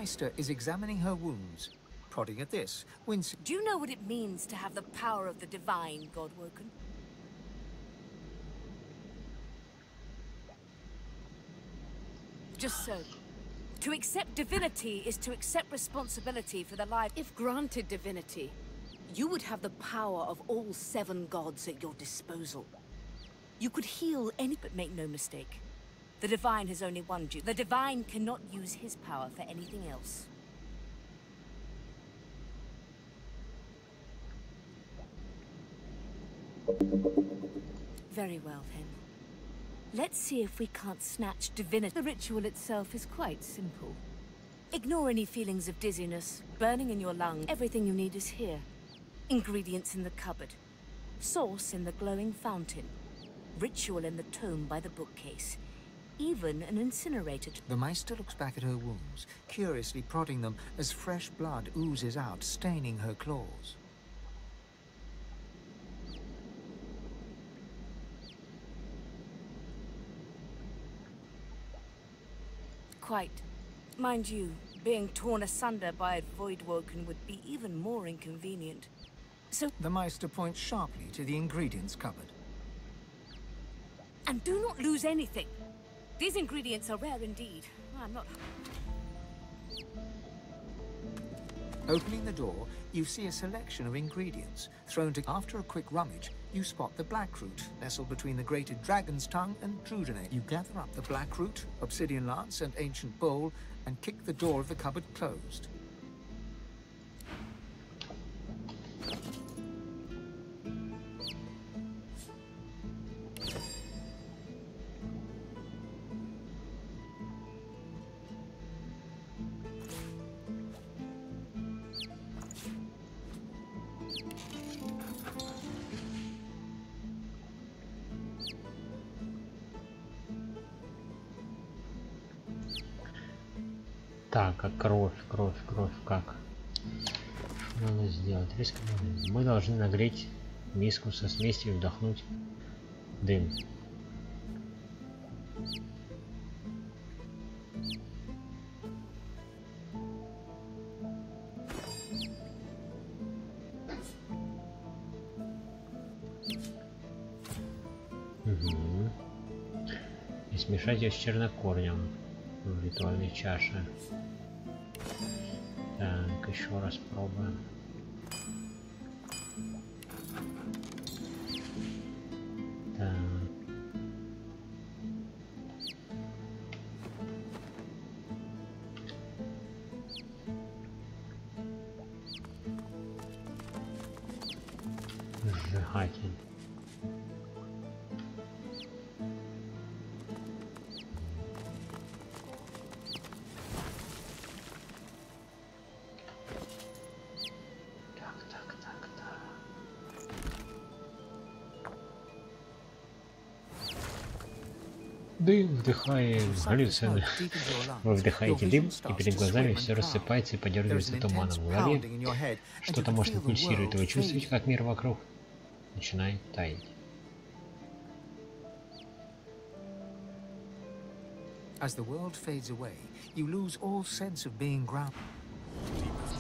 Meister is examining her wounds, prodding at this, wincing. Do you know what it means to have the power of the divine, Godwoken? Just so. To accept divinity is to accept responsibility for the life. If granted divinity, you would have the power of all 7 gods at your disposal. You could heal any, but make no mistake. The divine has only one duty. The divine cannot use his power for anything else. Very well, then. Let's see if we can't snatch divinity. The ritual itself is quite simple. Ignore any feelings of dizziness, burning in your lungs. Everything you need is here. Ingredients in the cupboard. Source in the glowing fountain. Ritual in the tome by the bookcase. Even an incinerator. The Meister looks back at her wounds, curiously prodding them as fresh blood oozes out, staining her claws. Quite. Mind you, being torn asunder by a Voidwoken would be even more inconvenient. So... The Meister points sharply to the ingredients cupboard. And do not lose anything. These ingredients are rare indeed. I'm not... Opening the door, you see a selection of ingredients thrown to... After a quick rummage, you spot the blackroot, nestled between the grated dragon's tongue and trudinate. You gather up the blackroot, obsidian lance, and ancient bowl, and kick the door of the cupboard closed. Так, а кровь, как? Что надо сделать? Мы должны нагреть миску со смесью и вдохнуть дым. Угу. И смешать ее с чернокорнем в ритуальной чаше. Так, еще раз пробуем. Так. Сжигатель. Дым, вдыхаем галлюцины. Вы вдыхаете дым, и перед глазами все рассыпается и подергивается туманом. В голове что-то может пульсировать, и вы чувствуете, как мир вокруг начинает таять.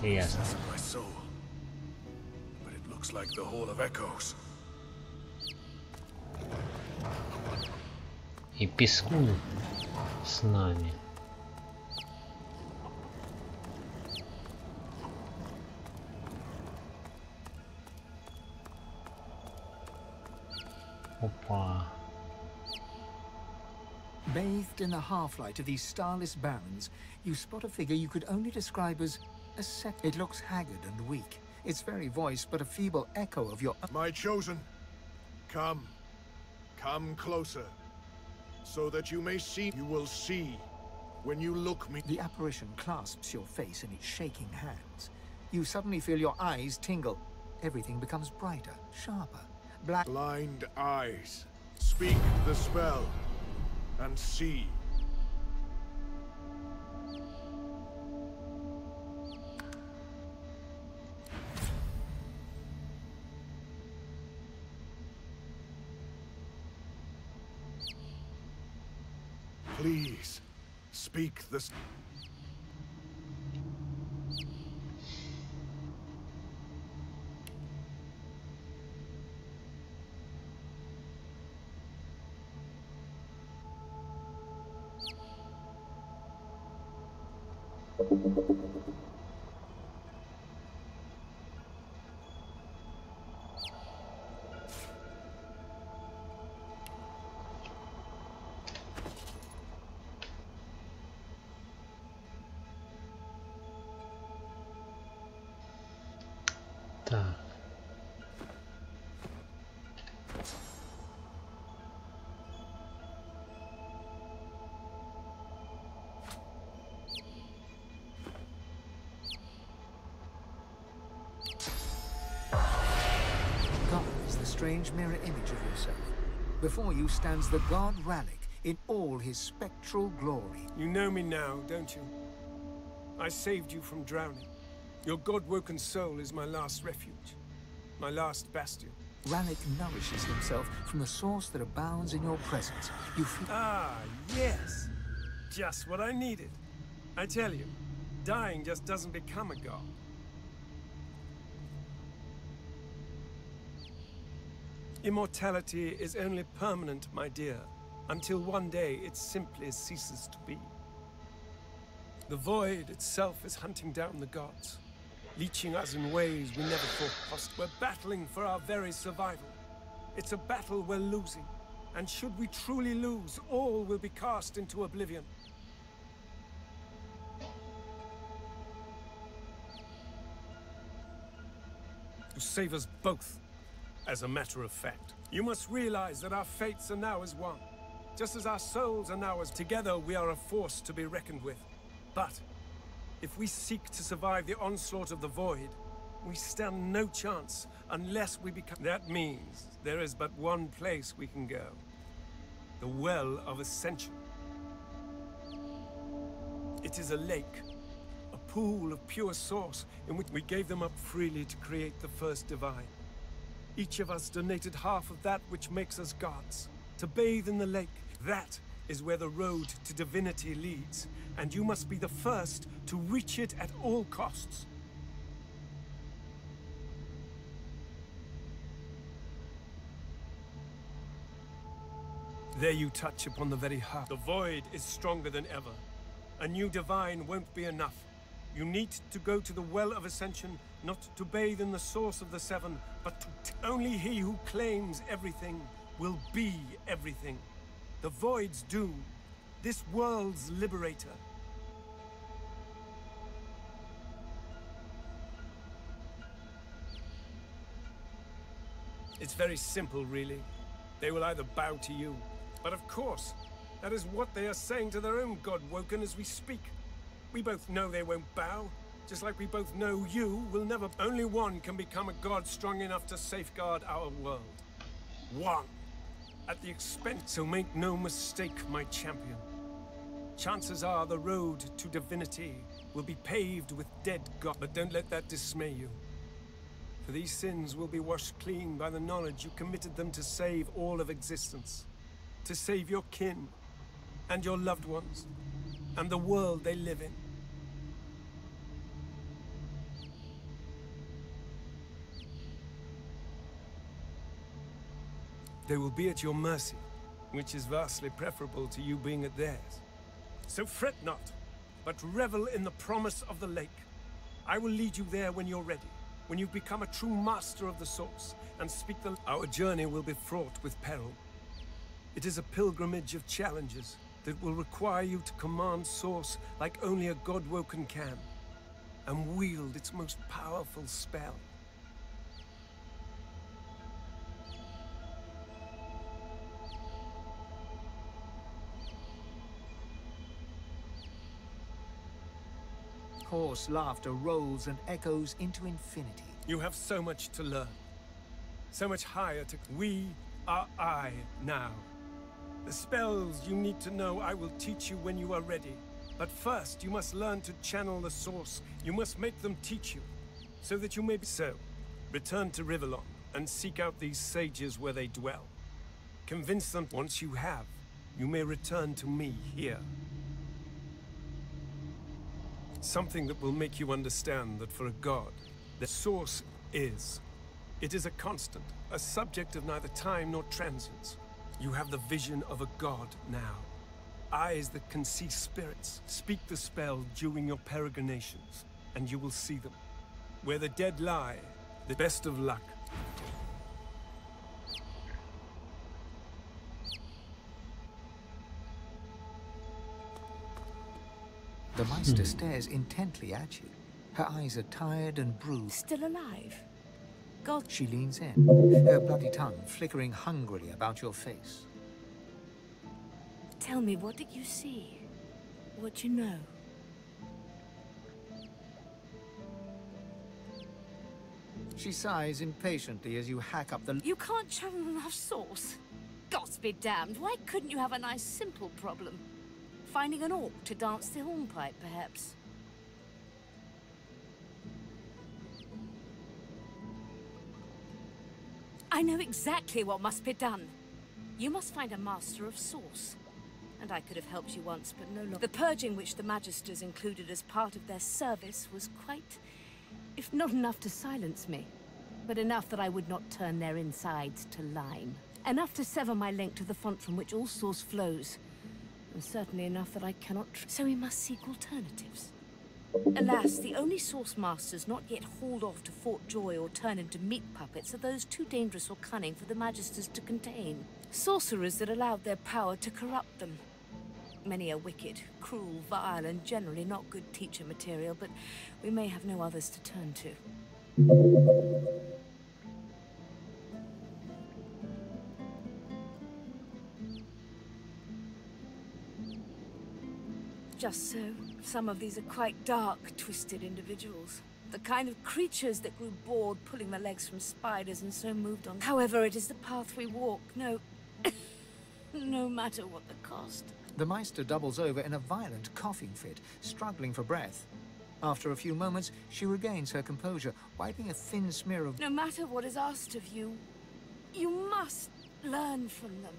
Ясно. И пескун с нами. Опа. Bathed in the half-light of these starless barrens, you spot a figure you could only describe as a sect. It looks haggard and weak, its very voice but a feeble echo of your... My chosen, come closer. So that you may see, you will see when you look me. The apparition clasps your face in its shaking hands. You suddenly feel your eyes tingle. Everything becomes brighter, sharper, black. Blind eyes, speak the spell and see. Please, speak this. Так. God is the strange mirror image of yourself. Before you stands the god Ralik in all his spectral glory. You know me now, don't you? I saved you from drowning. Your god-woken soul is my last refuge, my last bastion. Ralik nourishes himself from the source that abounds in your presence. You feel... Ah, yes. Just what I needed. I tell you, dying just doesn't become a god. Immortality is only permanent, my dear, until one day it simply ceases to be. The void itself is hunting down the gods, leeching us in ways we never thought possible. We're battling for our very survival. It's a battle we're losing, and should we truly lose, all will be cast into oblivion. To save us both, as a matter of fact. You must realize that our fates are now as one. Just as our souls are now as together, we are a force to be reckoned with. But if we seek to survive the onslaught of the void, we stand no chance unless we become... That means there is but one place we can go. The Well of Ascension. It is a lake, a pool of pure source in which we gave them up freely to create the first divine. Each of us donated half of that which makes us gods, to bathe in the lake. That is where the road to divinity leads, and you must be the first to reach it at all costs. There you touch upon the very heart. The void is stronger than ever. A new divine won't be enough. You need to go to the Well of Ascension, not to bathe in the source of the seven, but to only he who claims everything will be everything. The void's doom, this world's liberator. It's very simple, really. They will either bow to you, but of course, that is what they are saying to their own God-woken as we speak. We both know they won't bow, just like we both know you will never... Only one can become a god strong enough to safeguard our world. One. At the expense, so make no mistake, my champion. Chances are the road to divinity will be paved with dead gods, but don't let that dismay you. For these sins will be washed clean by the knowledge you committed them to save all of existence. To save your kin, and your loved ones, and the world they live in. They will be at your mercy, which is vastly preferable to you being at theirs. So fret not, but revel in the promise of the lake. I will lead you there when you're ready, when you've become a true master of the source, and speak the... Our journey will be fraught with peril. It is a pilgrimage of challenges that will require you to command source like only a god-woken can, and wield its most powerful spell. Hoarse laughter rolls and echoes into infinity. You have so much to learn. So much higher to... We are I now. The spells you need to know I will teach you when you are ready. But first, you must learn to channel the source. You must make them teach you, so that you may be so. Return to Rivellon and seek out these sages where they dwell. Convince them once you have, you may return to me here. Something that will make you understand that for a god, the source is. It is a constant, a subject of neither time nor transience. You have the vision of a god now. Eyes that can see spirits. Speak the spell during your peregrinations, and you will see them. Where the dead lie, the best of luck. The Meister stares intently at you. Her eyes are tired and bruised. Still alive? God. She leans in, her bloody tongue flickering hungrily about your face. Tell me, what did you see? What you know? She sighs impatiently as you hack up the... You can't channel enough sauce? Gods be damned, why couldn't you have a nice simple problem? Finding an orc to dance the hornpipe, perhaps? I know exactly what must be done. You must find a master of sauce. And I could have helped you once, but no longer. The purging which the Magisters included as part of their service was quite... if not enough to silence me, but enough that I would not turn their insides to lime. Enough to sever my link to the font from which all source flows. And certainly enough that I cannot... So we must seek alternatives. Alas, the only source masters not yet hauled off to Fort Joy or turned into meat puppets are those too dangerous or cunning for the Magisters to contain. Sorcerers that allowed their power to corrupt them. Many are wicked, cruel, vile, and generally not good teacher material, but we may have no others to turn to. Just so, some of these are quite dark, twisted individuals. The kind of creatures that grew bored pulling their legs from spiders and so moved on. However, it is the path we walk, no matter what the cost. The Meister doubles over in a violent coughing fit, struggling for breath. After a few moments, she regains her composure, wiping a thin smear of... No matter what is asked of you, you must learn from them.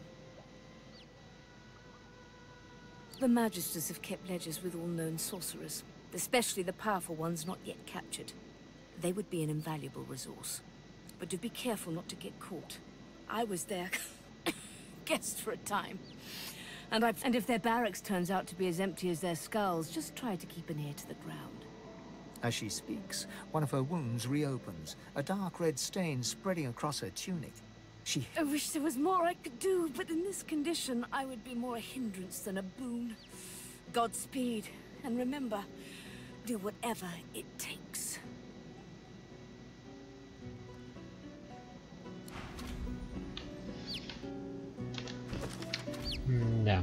The Magisters have kept ledgers with all known sorcerers, especially the powerful ones not yet captured. They would be an invaluable resource. But do be careful not to get caught. I was their guest for a time. And if their barracks turns out to be as empty as their skulls, just try to keep an ear to the ground. As she speaks, one of her wounds reopens, a dark red stain spreading across her tunic. I wish there was more I could do, but in this condition, I would be more a hindrance than a boon. Godspeed, and remember, do whatever it takes. Да.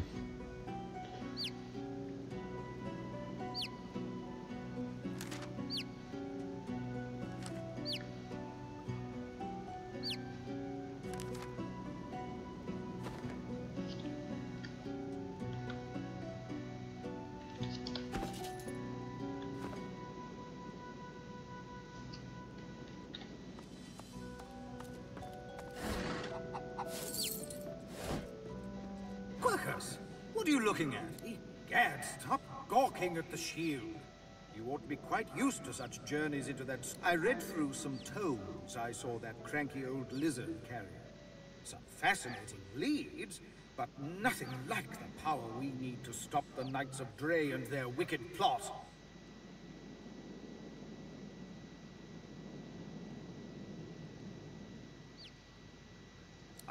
What are you looking at? Gad, stop gawking at the shield. You ought to be quite used to such journeys into that... I read through some tomes I saw that cranky old lizard carry. Some fascinating leads, but nothing like the power we need to stop the Knights of Dre and their wicked plot.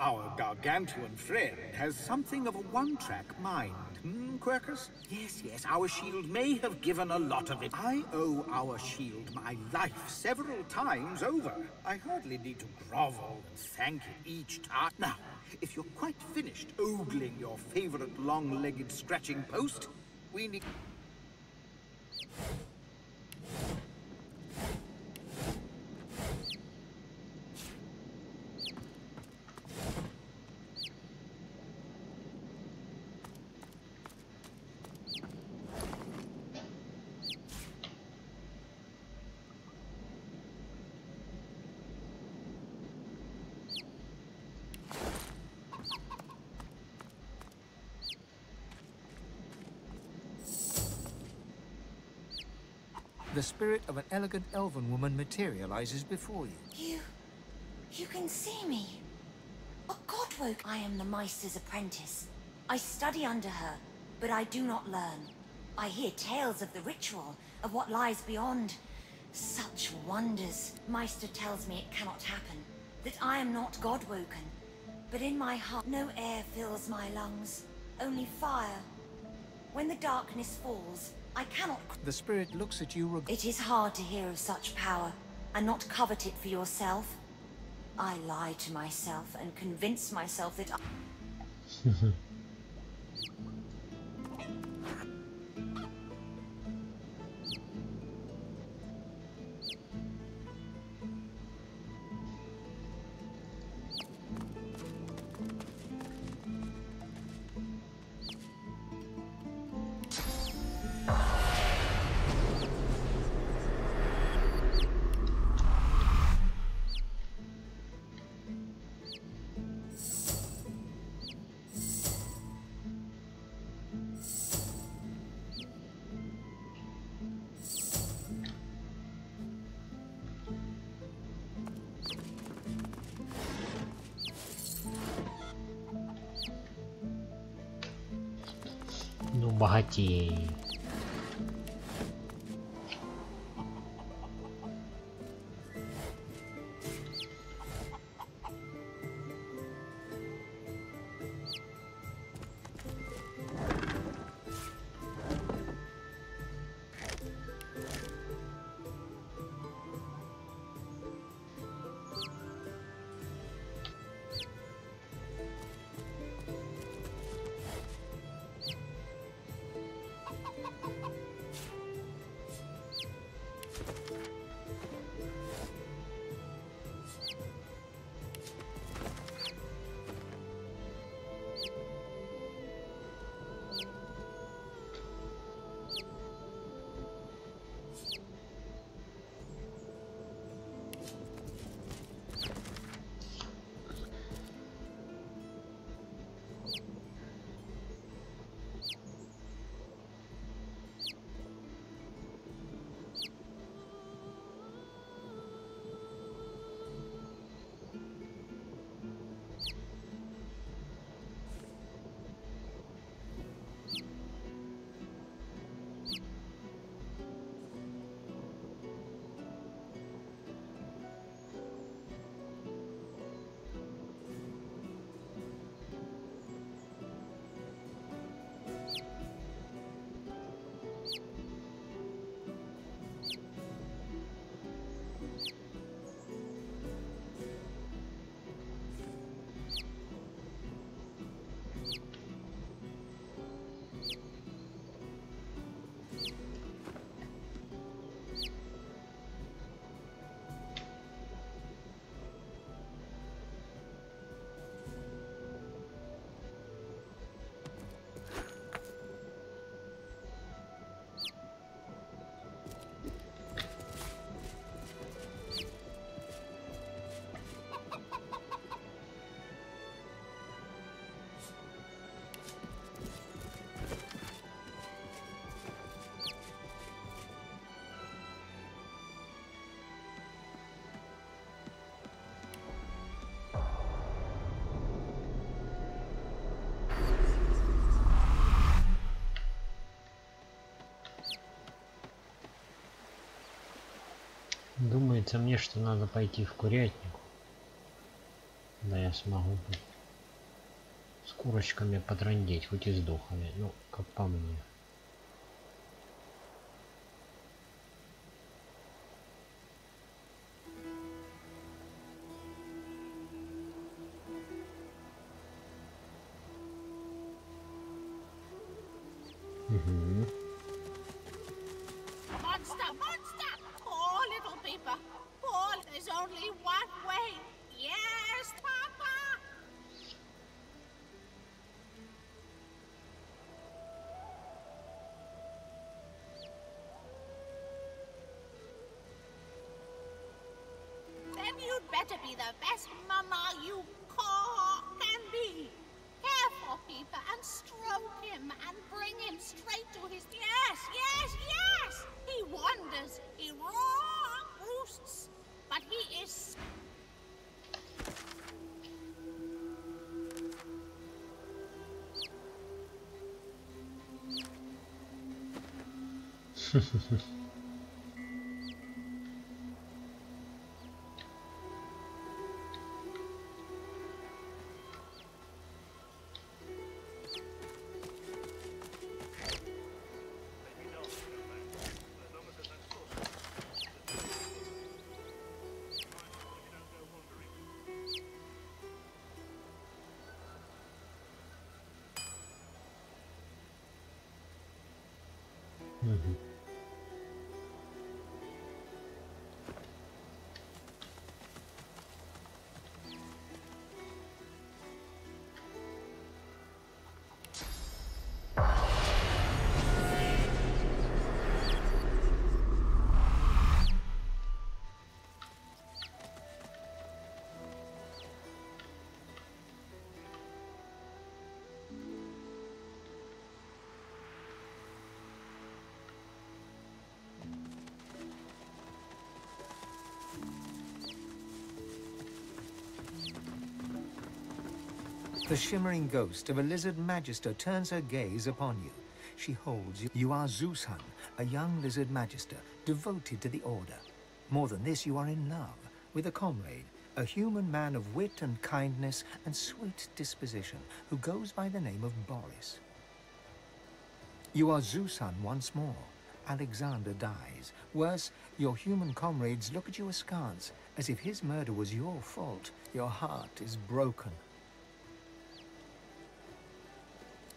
Our gargantuan friend has something of a one-track mind, Quercus? Yes, our shield may have given a lot of it. I owe our shield my life several times over. I hardly need to grovel and thank it each time. Now, if you're quite finished ogling your favorite long-legged scratching post, we need... The spirit of an elegant elven woman materializes before you. You can see me. Oh, Godwoke, I am the Meister's apprentice. I study under her. but I do not learn. I hear tales of the ritual, of what lies beyond. Such wonders. Meister tells me it cannot happen, that I am not God-woken. But in my heart, no air fills my lungs, only fire. When the darkness falls, I cannot... The spirit looks at you... It is hard to hear of such power, and not covet it for yourself. I lie to myself and convince myself that I... Ну, богатей. Думается мне, что надо пойти в курятник. Да, я смогу с курочками потрындеть, хоть и с духами. Ну, как по мне. Угу. Monster! Monster! Poor little Peeper! Poor, there's only one way! Yes, Papa! Then you'd better be the best mama you can be. Care for Peeper and stroke him and bring him straight to his... Yes, yes, yes! He wanders, he roosts, but he is... The shimmering ghost of a lizard magister turns her gaze upon you. She holds you. You are Zeus-hun, a young lizard magister, devoted to the order. More than this, you are in love with a comrade, a human man of wit and kindness and sweet disposition, who goes by the name of Boris. You are Zeus-hun once more. Alexander dies. Worse, your human comrades look at you askance, as if his murder was your fault. Your heart is broken.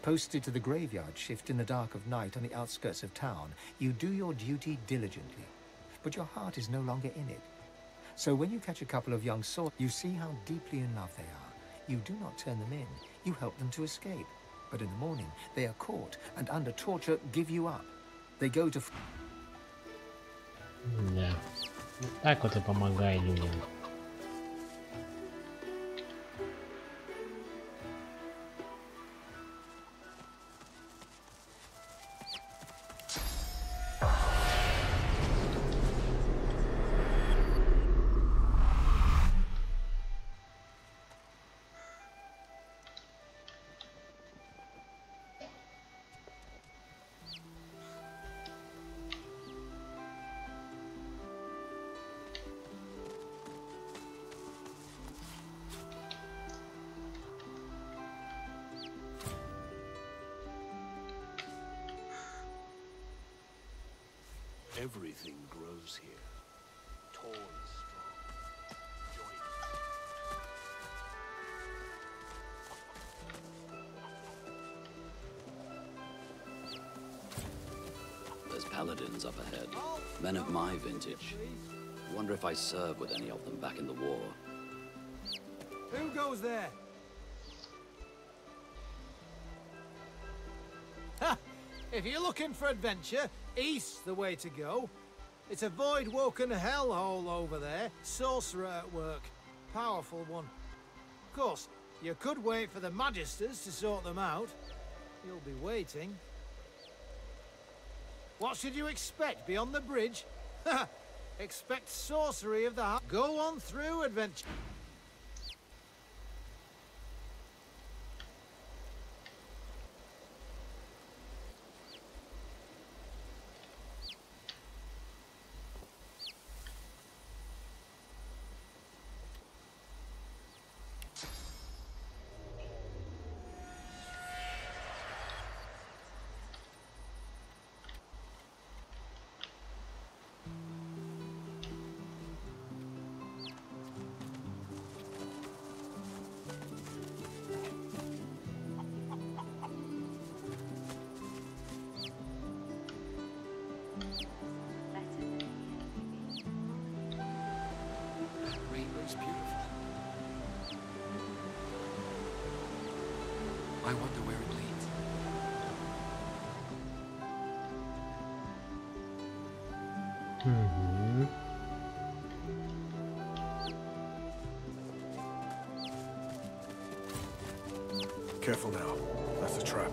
Posted to the graveyard shift in the dark of night on the outskirts of town, you do your duty diligently. But your heart is no longer in it. So when you catch a couple of young swords, you see how deeply in love they are. You do not turn them in. You help them to escape. But in the morning, they are caught and under torture give you up. They go to... Да. Так вот и помогай людям. Everything grows here, tall and strong. There's paladins up ahead, men of my vintage. Wonder if I served with any of them back in the war. Who goes there? Ha! If you're looking for adventure, east's the way to go. It's a void-woken hellhole over there. Sorcerer at work. Powerful one. Of course, you could wait for the Magisters to sort them out. You'll be waiting. What should you expect beyond the bridge? Expect sorcery of the heart. Go on through, adventure. I wonder where it leads. Careful now. That's a trap.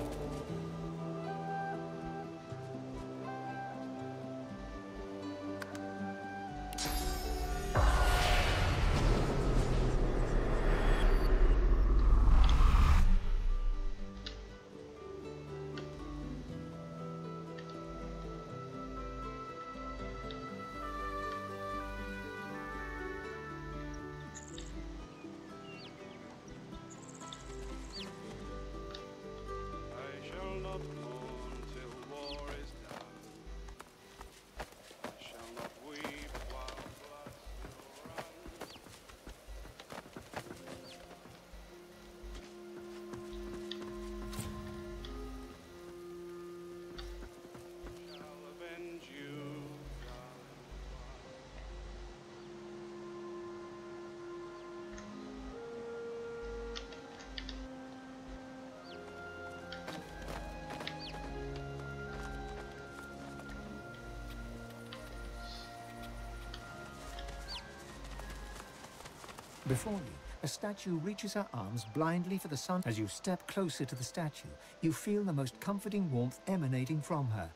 Before you, a statue reaches her arms blindly for the sun. As you step closer to the statue, you feel the most comforting warmth emanating from her.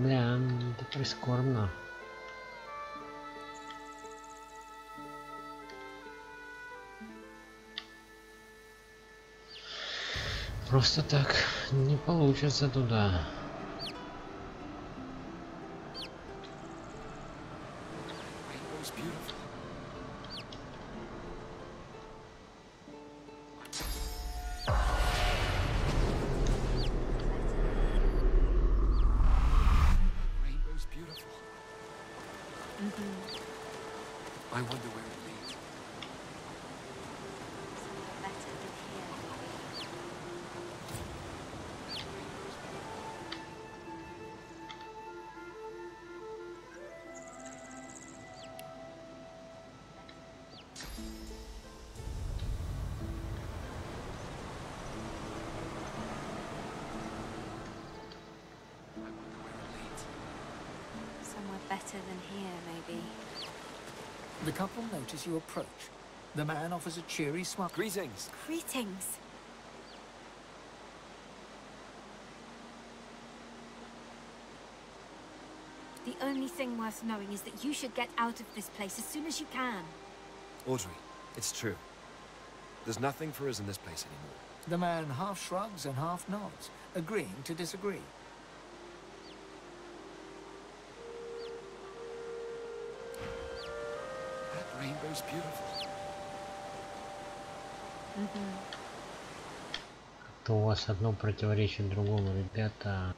Да, это прискорбно. Просто так не получится туда. I wonder where it leads. Somewhere better than here, maybe. The couple notice you approach. The man offers a cheery smile. Greetings. Greetings. The only thing worth knowing is that you should get out of this place as soon as you can. Audrey, it's true. There's nothing for us in this place anymore. The man half shrugs and half nods, agreeing to disagree. That rainbow's beautiful. То у вас одно противоречит другому, ребята.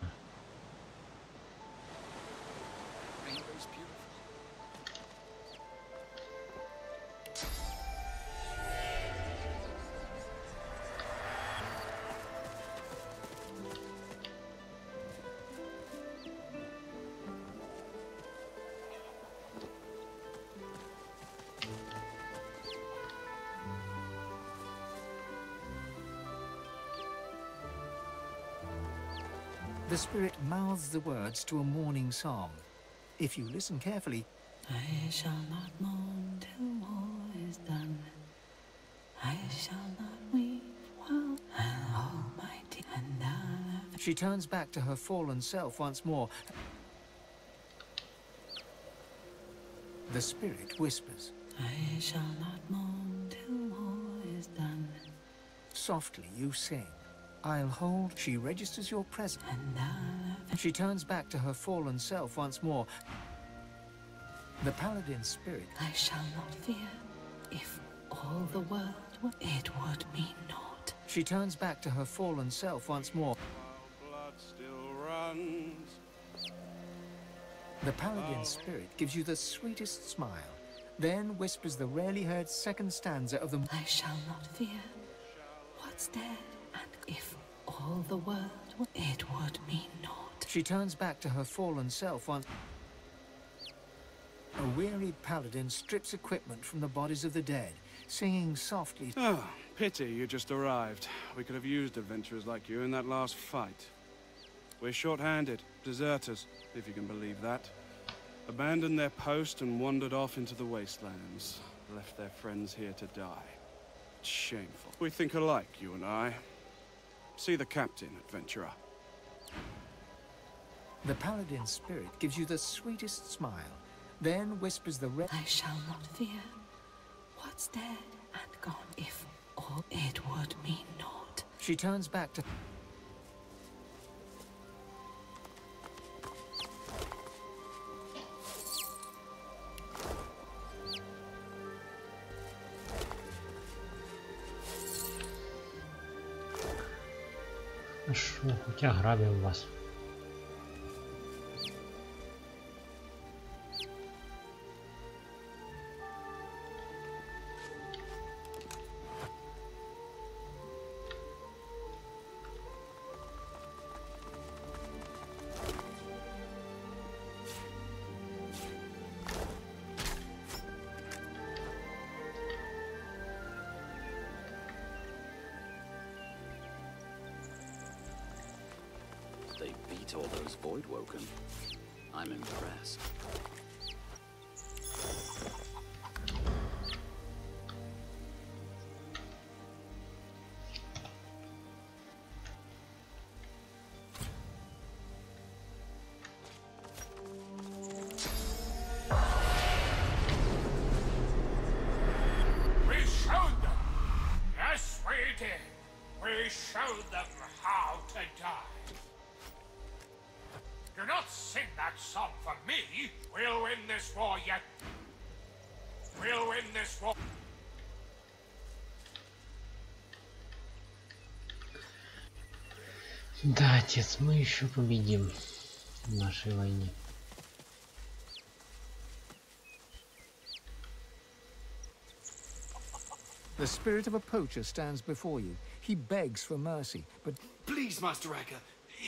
The spirit mouths the words to a morning song. If you listen carefully, I shall not mourn till all is done. I shall not weep while Almighty and I. She turns back to her fallen self once more. The spirit whispers. I shall not mourn till all is done. Softly you sing. I'll hold. She registers your presence. She turns back to her fallen self once more. The paladin spirit. I shall not fear. If all the world were, it would mean naught. She turns back to her fallen self once more. Blood still runs. The paladin spirit gives you the sweetest smile, then whispers the rarely heard second stanza of the. I shall not fear. What's dead? And if all the world were, it would mean naught. She turns back to her fallen self once. A weary paladin strips equipment from the bodies of the dead, singing softly. Oh, pity you just arrived. We could have used adventurers like you in that last fight. We're short-handed, deserters, if you can believe that. Abandoned their post and wandered off into the wastelands. Left their friends here to die. It's shameful. We think alike, you and I. See the captain, adventurer. The paladin spirit gives you the sweetest smile, then whispers the I shall not fear. What's dead and gone, if all it would mean naught. She turns back to. Хорошо, хоть ограбим вас. beat all those Voidwoken. I'm impressed. We showed them. Yes, we did. We showed them how to die. Do not sing that song for me. We'll win this war yet. We'll win this war. Да, отец, мы еще победим в нашей войне. The spirit of a poacher stands before you. He begs for mercy, but... Please, Master Acker.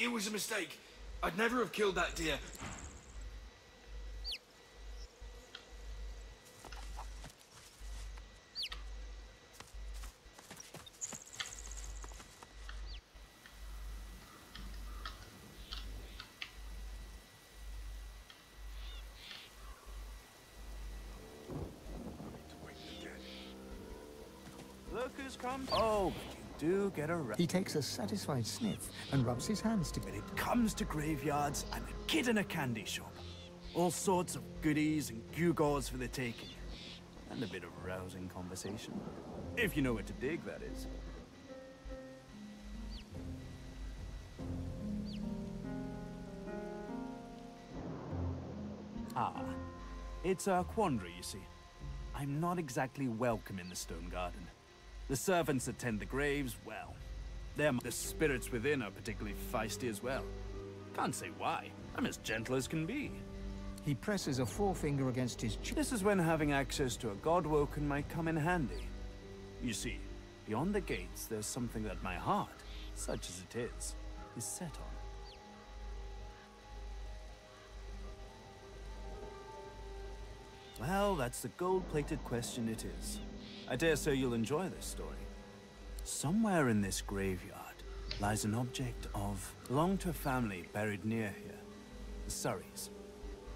It was a mistake. I'd never have killed that deer. Look who's come. Oh, but you do get a... He takes a satisfied sniff and rubs his hands together. When it comes to graveyards, I'm a kid in a candy shop. All sorts of goodies and gewgaws for the taking. And a bit of rousing conversation. If you know what to dig, that is. Ah, it's a quandary, you see. I'm not exactly welcome in the Stone Garden. The servants that tend the graves, well, the spirits within are particularly feisty as well. Can't say why. I'm as gentle as can be. He presses a forefinger against his chin. This is when having access to a Godwoken might come in handy. You see, beyond the gates, there's something that my heart, such as it is set on. Well, that's the gold-plated question it is. I dare say you'll enjoy this story. Somewhere in this graveyard lies an object of belonged to a family buried near here, the Surreys.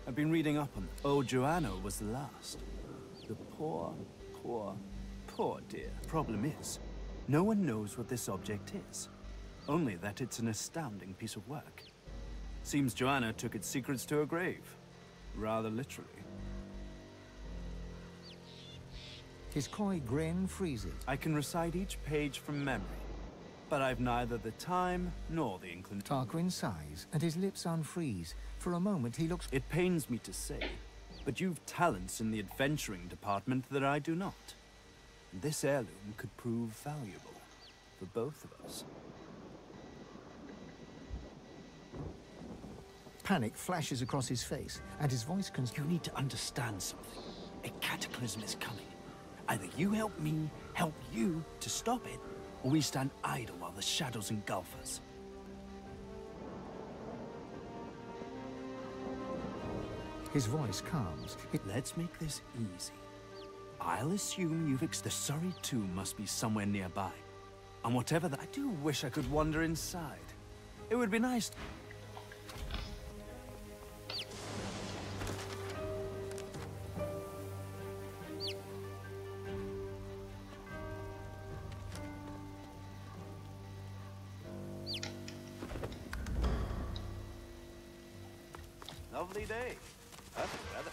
I've been reading up on them. Oh, Joanna was the last. The poor dear. Problem is, no one knows what this object is. Only that it's an astounding piece of work. Seems Joanna took its secrets to her grave. Rather literally. His coy grin freezes. I can recite each page from memory, but I've neither the time nor the inclination. Tarquin sighs, and his lips unfreeze. For a moment, he looks... It pains me to say, but you've talents in the adventuring department that I do not. This heirloom could prove valuable for both of us. Panic flashes across his face, and his voice You need to understand something. A cataclysm is coming. Either you help me, help you to stop it, or we stand idle while the shadows engulf us. His voice calms. Let's make this easy. I'll assume you've the Surrey tomb must be somewhere nearby. And whatever that... I do wish I could wander inside. It would be nice... Lovely day. Perfect weather.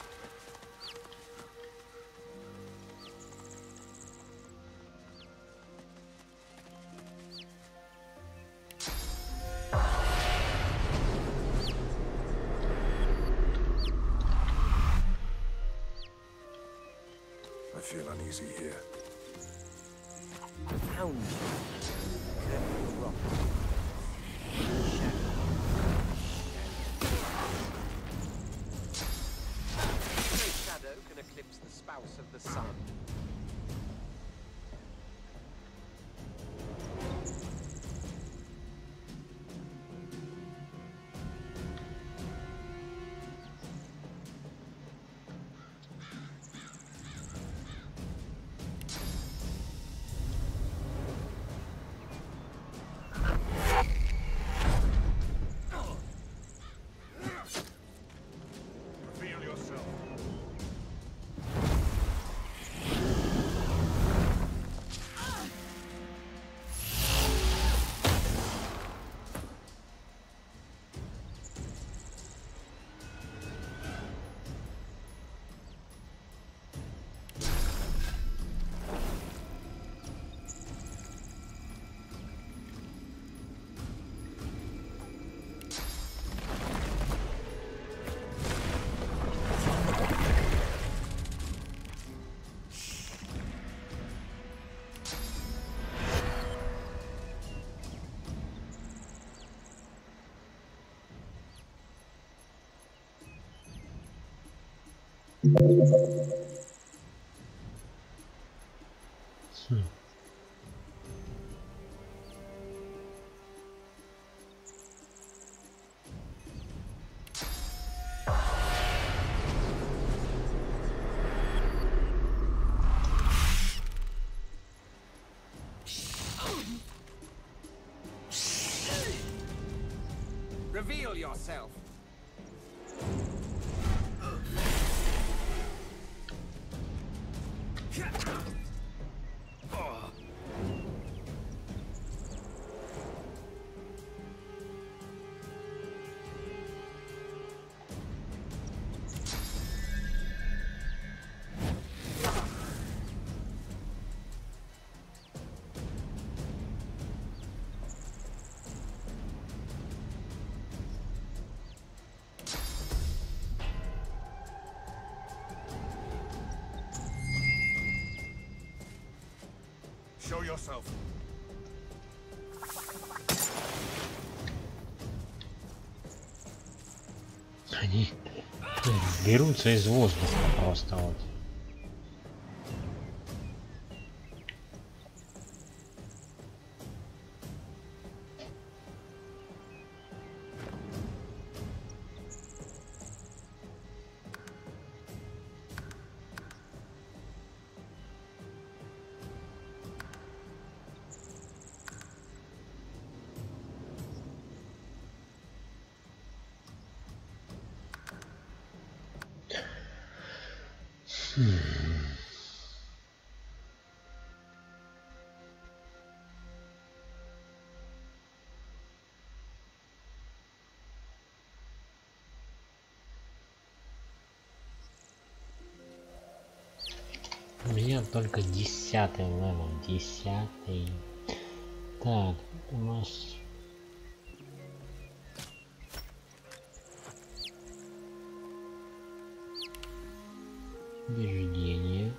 I feel uneasy here. I found you. Then you rock. Can eclipse the spouse of the sun. Reveal yourself. Show yourself. Они берутся из воздуха просто вот. У меня только 10-й левел, 10-й. Так, у нас убеждение.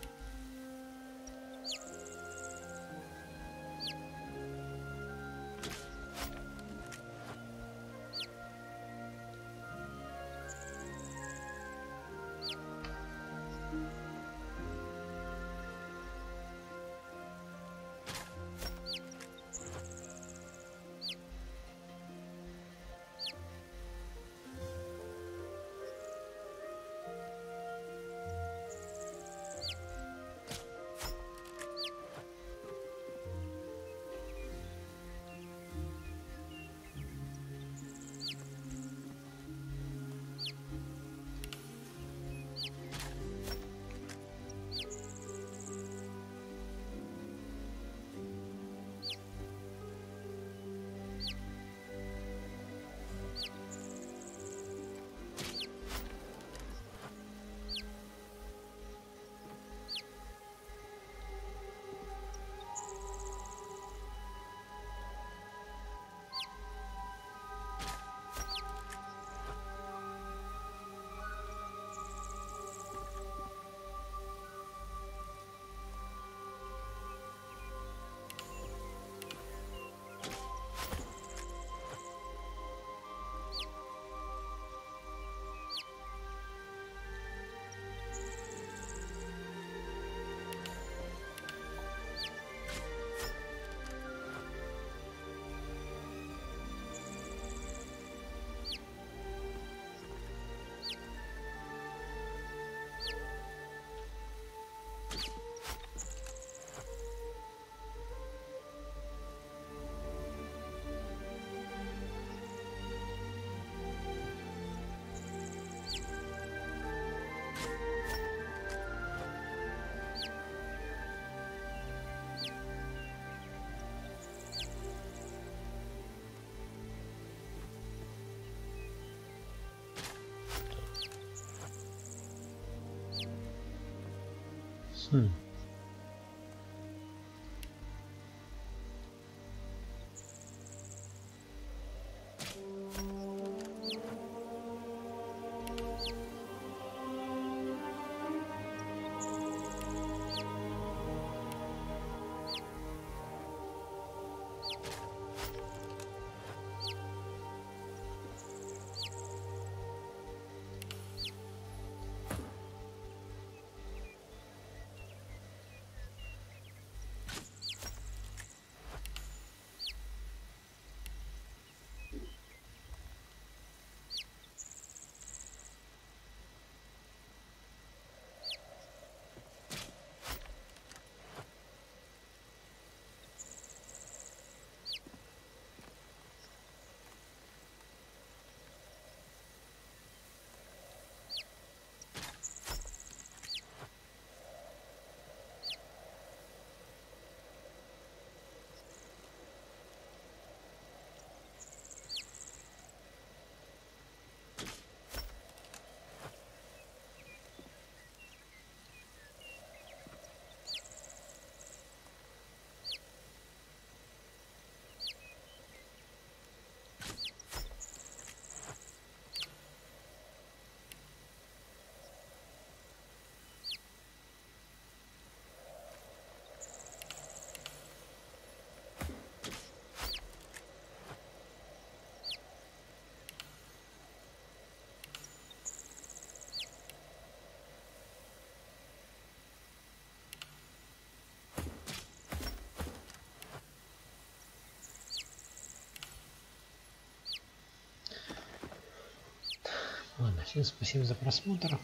Всем спасибо за просмотр.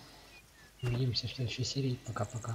Увидимся в следующей серии. Пока-пока.